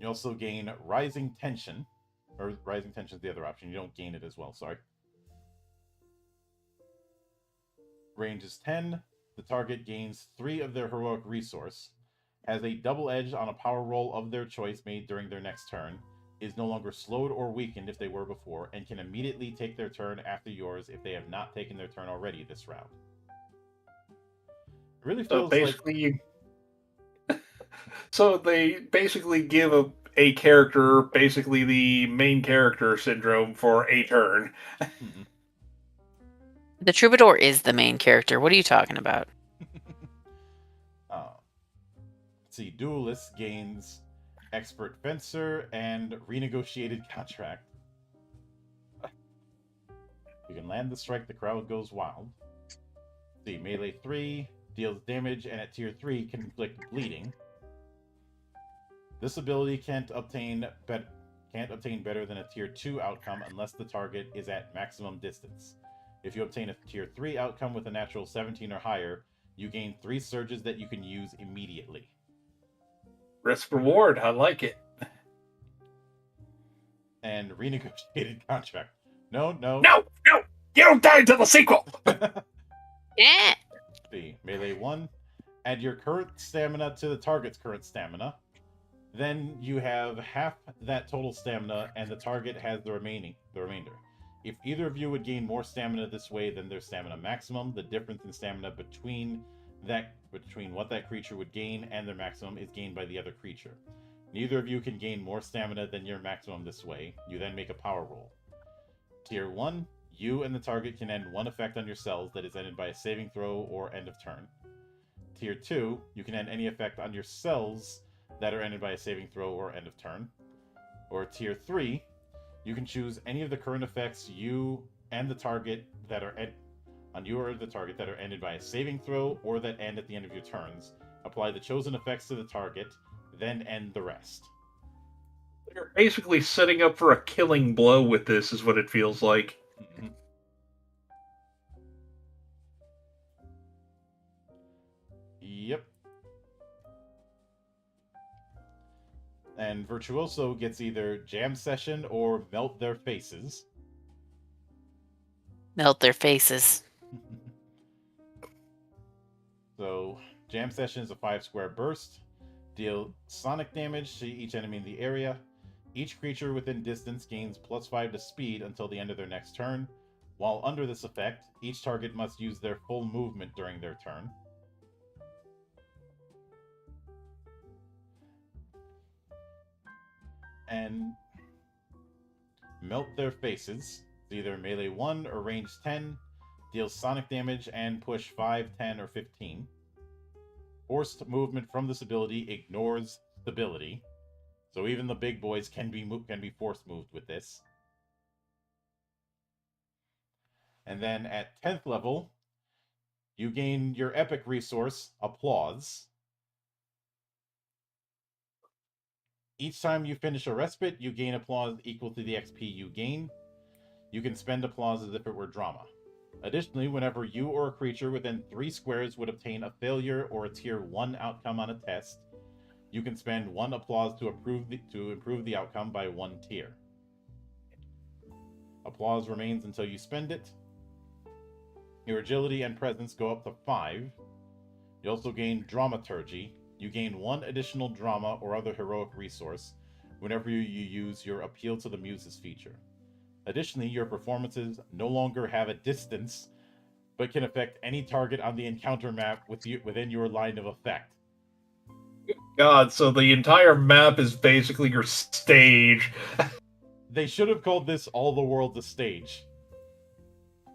You also gain Rising Tension, or Rising Tension is the other option. You don't gain it as well, sorry. Range is 10. The target gains 3 of their heroic resource, has a double edge on a power roll of their choice made during their next turn, is no longer slowed or weakened if they were before, and can immediately take their turn after yours if they have not taken their turn already this round. It really So feels like basically, so they basically give a character basically the main character syndrome for a turn. The Troubadour is the main character. What are you talking about? Let's see, Duelist gains Expert Fencer and Renegotiated Contract. You can land the strike, the crowd goes wild. Let's see, Melee 3 deals damage and at tier 3 can inflict bleeding. This ability can't obtain better than a tier 2 outcome unless the target is at maximum distance. If you obtain a tier 3 outcome with a natural 17 or higher, you gain 3 surges that you can use immediately. Risk reward, I like it. And Renegotiated Contract. No. You don't die until the sequel. Yeah. See, Melee 1, add your current stamina to the target's current stamina. Then you have half that total stamina, and the target has the remainder. If either of you would gain more stamina this way than their stamina maximum, the difference in stamina between what that creature would gain and their maximum is gained by the other creature. Neither of you can gain more stamina than your maximum this way. You then make a power roll. Tier 1, you and the target can end one effect on yourselves that is ended by a saving throw or end of turn. Tier 2, you can end any effect on yourselves that are ended by a saving throw or end of turn. Or Tier 3, you can choose any of the current effects you and the target that are on you or the target that are ended by a saving throw or that end at the end of your turns. Apply the chosen effects to the target, then end the rest. You're basically setting up for a killing blow with this, is what it feels like. Yep. And Virtuoso gets either Jam Session or Melt Their Faces. Melt their faces. So, Jam Session is a 5 square burst. Deal sonic damage to each enemy in the area. Each creature within distance gains +5 to speed until the end of their next turn. While under this effect, each target must use their full movement during their turn. And Melt Their Faces, it's either melee 1 or range 10, deals sonic damage and push 5, 10, or 15. Forced movement from this ability ignores stability, so even the big boys can be force moved with this. And then at 10th level, you gain your epic resource, Applause. Each time you finish a respite, you gain applause equal to the XP you gain. You can spend applause as if it were drama. Additionally, whenever you or a creature within 3 squares would obtain a failure or a tier 1 outcome on a test, you can spend 1 applause to improve the outcome by 1 tier. Applause remains until you spend it. Your agility and presence go up to 5. You also gain dramaturgy. You gain 1 additional drama or other heroic resource whenever you use your Appeal to the Muses feature. Additionally, your performances no longer have a distance, but can affect any target on the encounter map within your line of effect. God, so the entire map is basically your stage. They should have called this All the World's a Stage.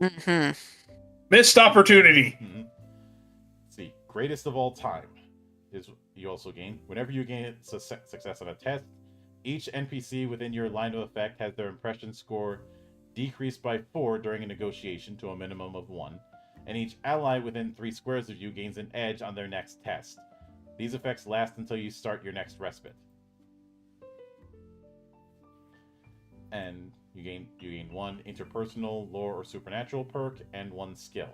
Mm-hmm. Missed opportunity. Mm-hmm. Let's see, greatest of all time is you also gain. Whenever you gain success on a test, each NPC within your line of effect has their impression score decreased by 4 during a negotiation to a minimum of 1, and each ally within 3 squares of you gains an edge on their next test. These effects last until you start your next respite. And you gain 1 interpersonal, lore, or supernatural perk, and 1 skill.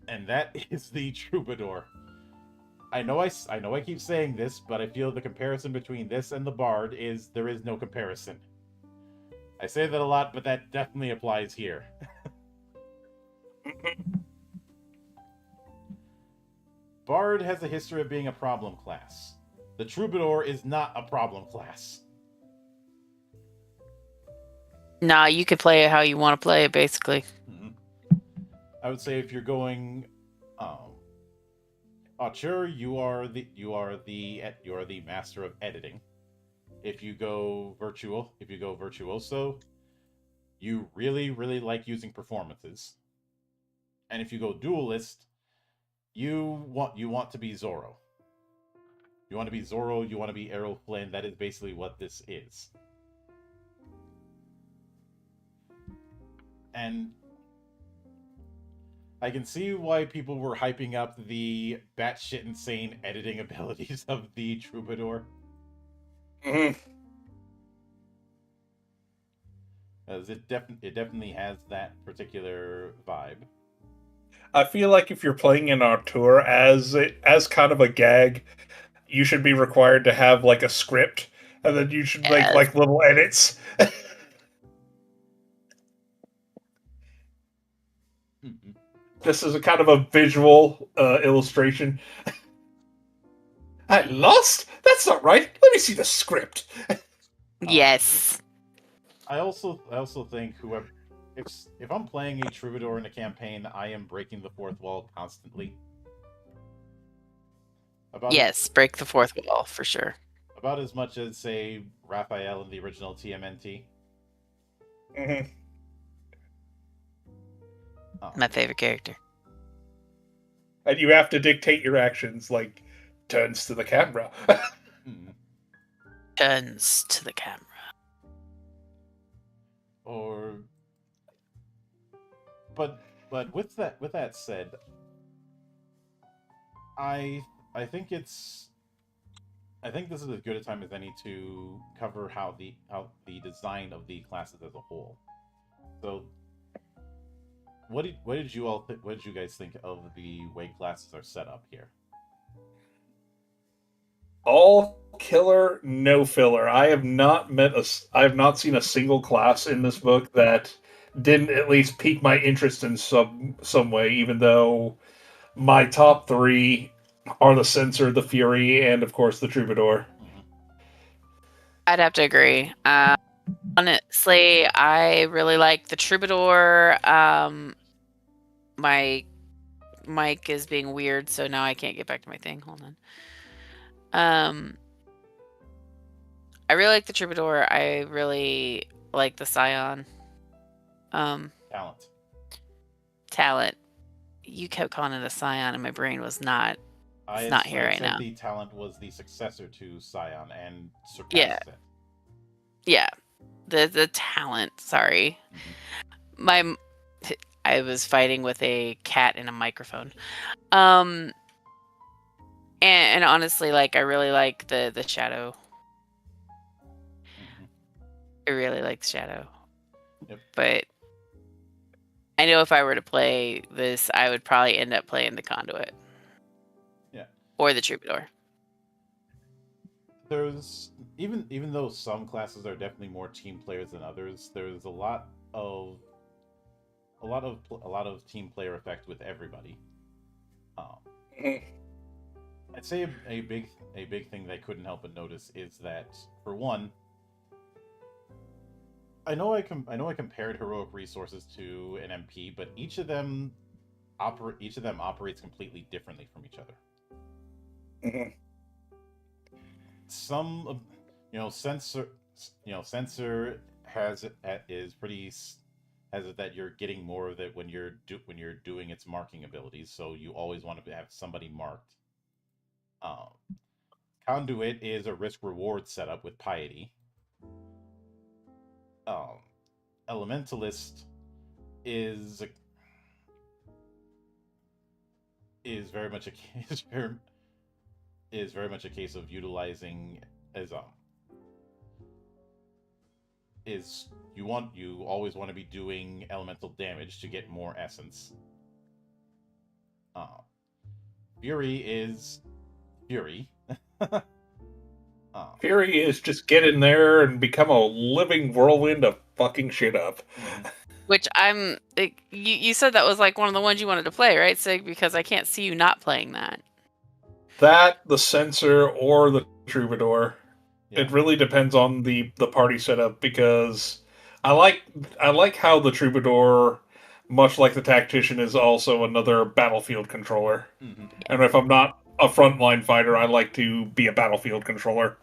And that is the Troubadour. I know I keep saying this, but I feel the comparison between this and the Bard is there is no comparison. I say that a lot, but that definitely applies here. Bard has a history of being a problem class. The Troubadour is not a problem class. Nah, you could play it how you want to play it, basically. Mm-hmm. I would say if you're going, Auteur, you are the master of editing. If you go virtuoso, you really like using performances. And if you go duelist, you want to be Zorro. You want to be Zorro, you want to be Errol Flynn. That is basically what this is. And I can see why people were hyping up the batshit insane editing abilities of the Troubadour. Mm-hmm. As it definitely has that particular vibe. I feel like if you're playing an auteur as kind of a gag, you should be required to have like a script, and then you should make like little edits. Mm-hmm. This is a kind of a visual illustration. I lost? That's not right. Let me see the script. Yes. I also think whoever, if I'm playing a Troubadour in a campaign, I am breaking the fourth wall constantly. Break the fourth wall for sure. About as much as, say, Raphael in the original TMNT. Mm-hmm. My favorite character. And you have to dictate your actions, like turns to the camera. Turns to the camera. But with that said, I think this is as good a time as any to cover how the design of the classes as a whole. So, what did you guys think of the way classes are set up here? All killer, no filler. I have not seen a single class in this book that didn't at least pique my interest in some way, even though my top 3 are the Censor, the Fury, and of course the Troubadour. I'd have to agree. Honestly, I really like the Troubadour. My mic is being weird, so now I can't get back to my thing. Hold on. I really like the Troubadour. I really like the Scion. Talent. You kept calling it a Scion, and my brain was not. It's not here right now. The talent was the successor to Scion and surpassed it. Yeah, the talent. Sorry, I was fighting with a cat in a microphone. And honestly, like I really like the shadow. Mhm. I really like the shadow. Yep. But I know if I were to play this, I would probably end up playing the conduit. Yeah. Or the troubadour. There's even though some classes are definitely more team players than others, there's a lot of team player effect with everybody. Um, I'd say a big thing that I couldn't help but notice is that, for one, I know I compared heroic resources to an MP, but each of them operates completely differently from each other. Mhm. Some of sensor sensor has it is pretty has it that you're getting more of it when when you're doing its marking abilities, so you always want to have somebody marked. Um, Conduit is a risk reward setup with piety. Um, Elementalist is very much a is very much a case of utilizing as is you always want to be doing elemental damage to get more essence. Uh, Fury is Fury. Fury is just get in there and become a living whirlwind of fucking shit up. Mhm. Which I'm you said that was like one of the ones you wanted to play, right, Sig? Because I can't see you not playing that. That, the Censor, or the Troubadour. Yeah. It really depends on the party setup, because I like how the Troubadour, much like the Tactician, is also another battlefield controller. Mhm. And if I'm not a frontline fighter, I like to be a battlefield controller.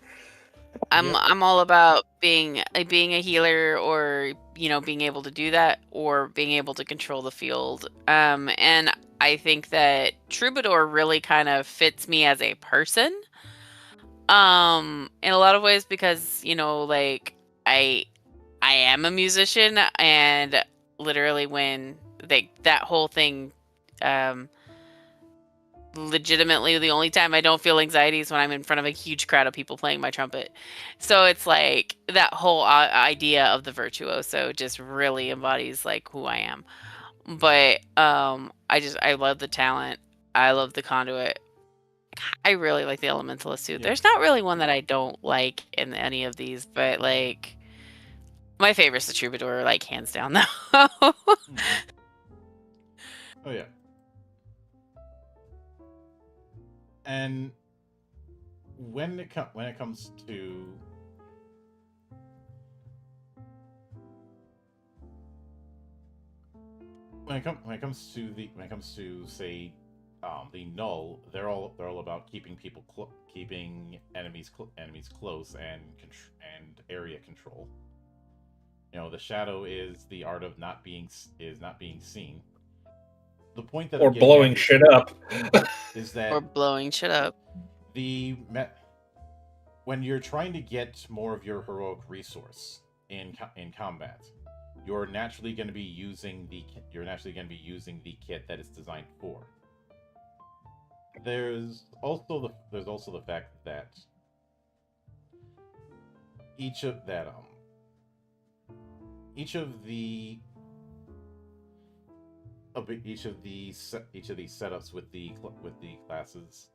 I'm Yep. I'm all about being a healer, or being able to do that, or being able to control the field. And I think that Troubadour really kind of fits me as a person. In a lot of ways, because like I am a musician, and literally when that whole thing, um legitimately the only time I don't feel anxiety is when I'm in front of a huge crowd of people playing my trumpet. So it's like that whole idea of the virtuoso just really embodies like who I am. But I love the talent. I love the conduit. I really like the elementalist too. Yeah. There's not really one that I don't like in any of these, but like my favorite's the troubadour, like hands down though. Mhm. Oh yeah. And when it comes to when it comes to say the null, they're all about keeping keeping enemies close and and area control. The shadow is the art of not being seen. The point that I'm Or getting at blowing shit up. is Or that blowing shit up. the when you're trying to get more of your heroic resource in combat, you're naturally going to be using the kit that it's designed for. There's also the fact that each of that each of the each of these setups with the classes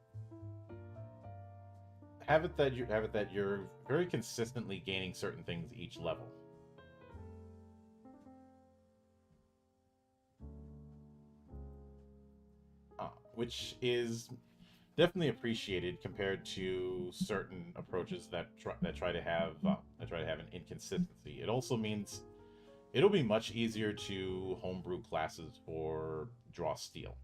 have it that you're very consistently gaining certain things each level. Which is definitely appreciated compared to certain approaches that try to have an inconsistency. It also means it'll be much easier to homebrew classes for draw steel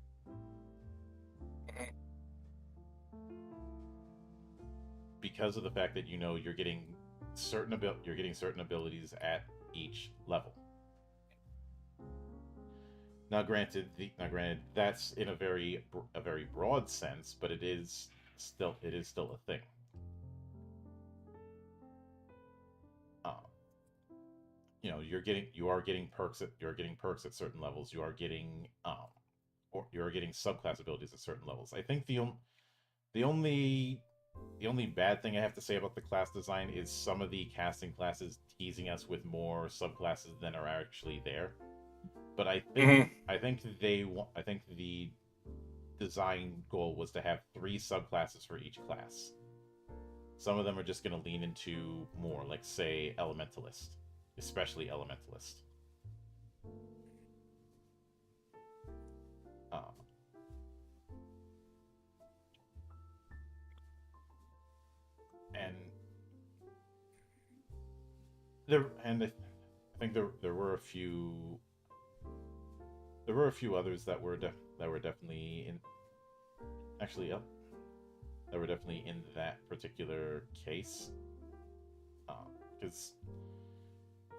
because of the fact that you're getting certain abilities at each level. Now granted, that's in a very broad sense, but it is still a thing. Uh, you're getting perks at certain levels. You are getting or you're getting subclass abilities at certain levels. I think The only bad thing I have to say about the class design is some of the casting classes teasing us with more subclasses than are actually there. But I think I think the design goal was to have 3 subclasses for each class. Some of them are just going to lean into more, like say Elementalist, especially Elementalist. And I think there were a few others that were definitely in that were definitely in that particular case. Because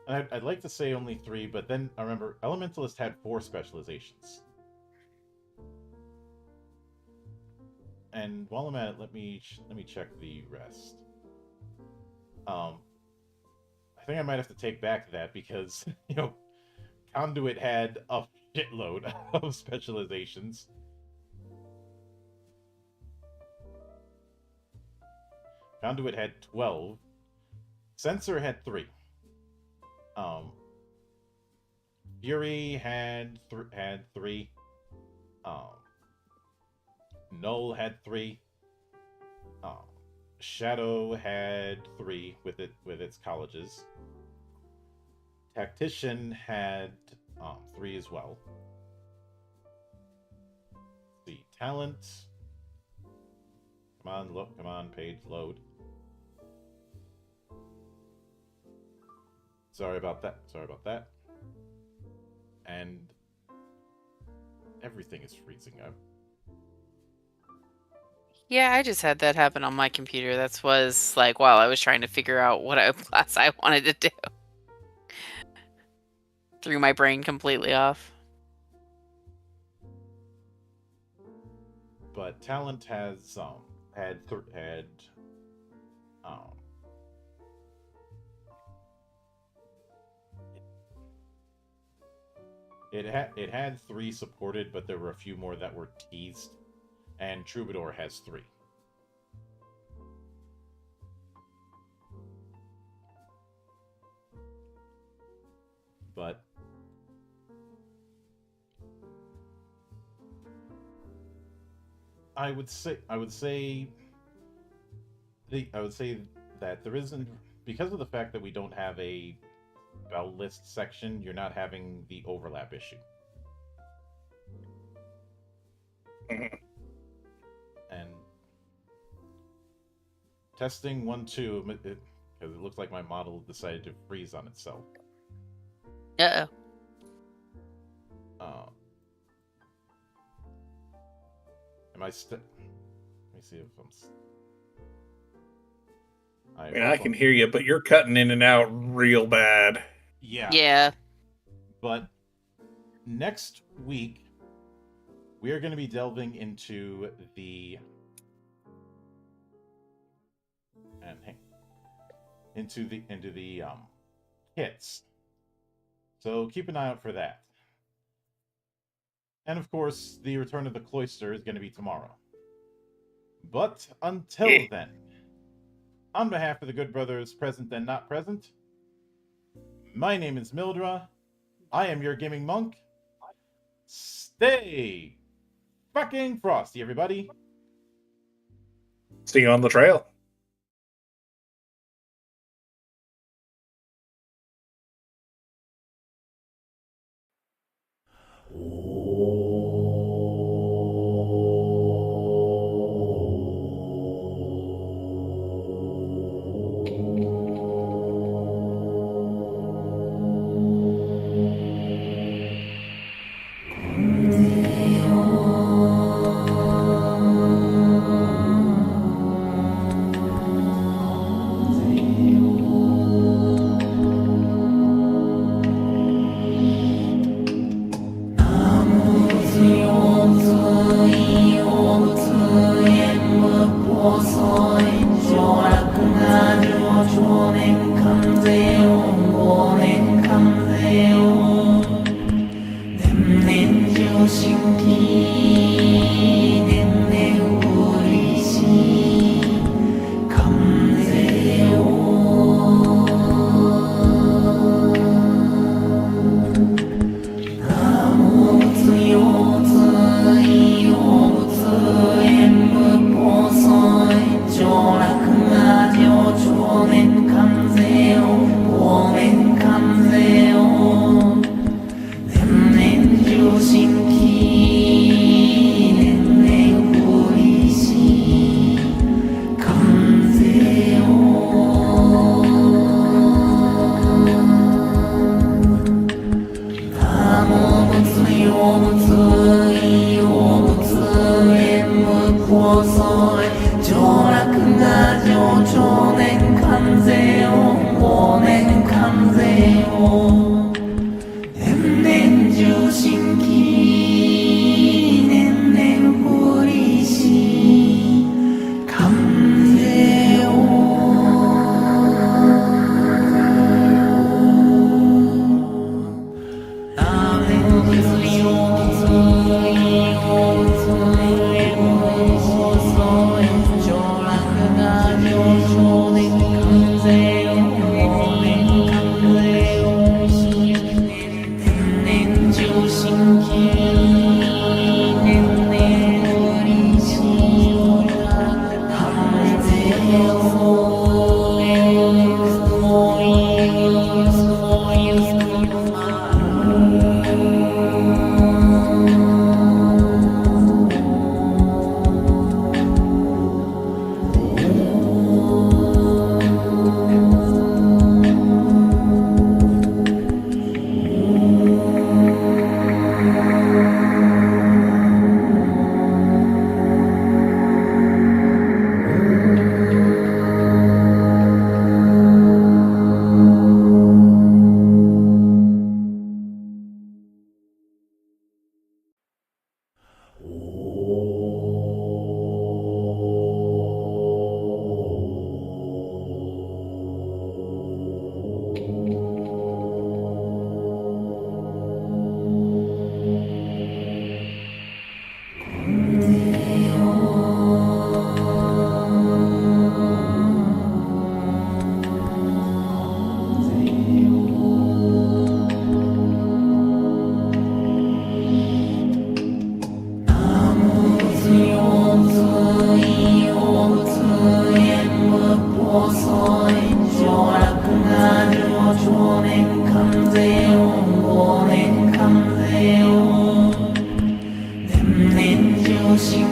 I'd like to say only 3, but then I remember Elementalist had 4 specializations. And while I'm at it, let me check the rest. I think I might have to take back that because Conduit had a shitload of specializations. Conduit had 12. Sensor had 3. Fury had 3. Null had 3. Shadow had 3 with its colleges. Tactician had 3 as well. Let's see, talent. Come on, page load. Sorry about that. And everything is freezing up. Yeah, I just had that happen on my computer. That was like while I was trying to figure out what class I wanted to do. Threw my brain completely off. But talent has it had 3 supported, but there were a few more that were teased. And Troubador has 3. But I would say that there isn't, because of the fact that we don't have a bell list section, you're not having the overlap issue. And testing 1, 2, because it looks like my model decided to freeze on itself. Uh-oh. Am I let me see if I mean, I can hear you, but you're cutting in and out real bad. Yeah. But next week, we are going to be delving into the kits. So keep an eye out for that. And of course, the Return of the Cloister is going to be tomorrow. But until then, on behalf of the good brothers present and not present, my name is Mildra. I am your gaming monk. Stay fucking frosty, everybody. See you on the trail. 心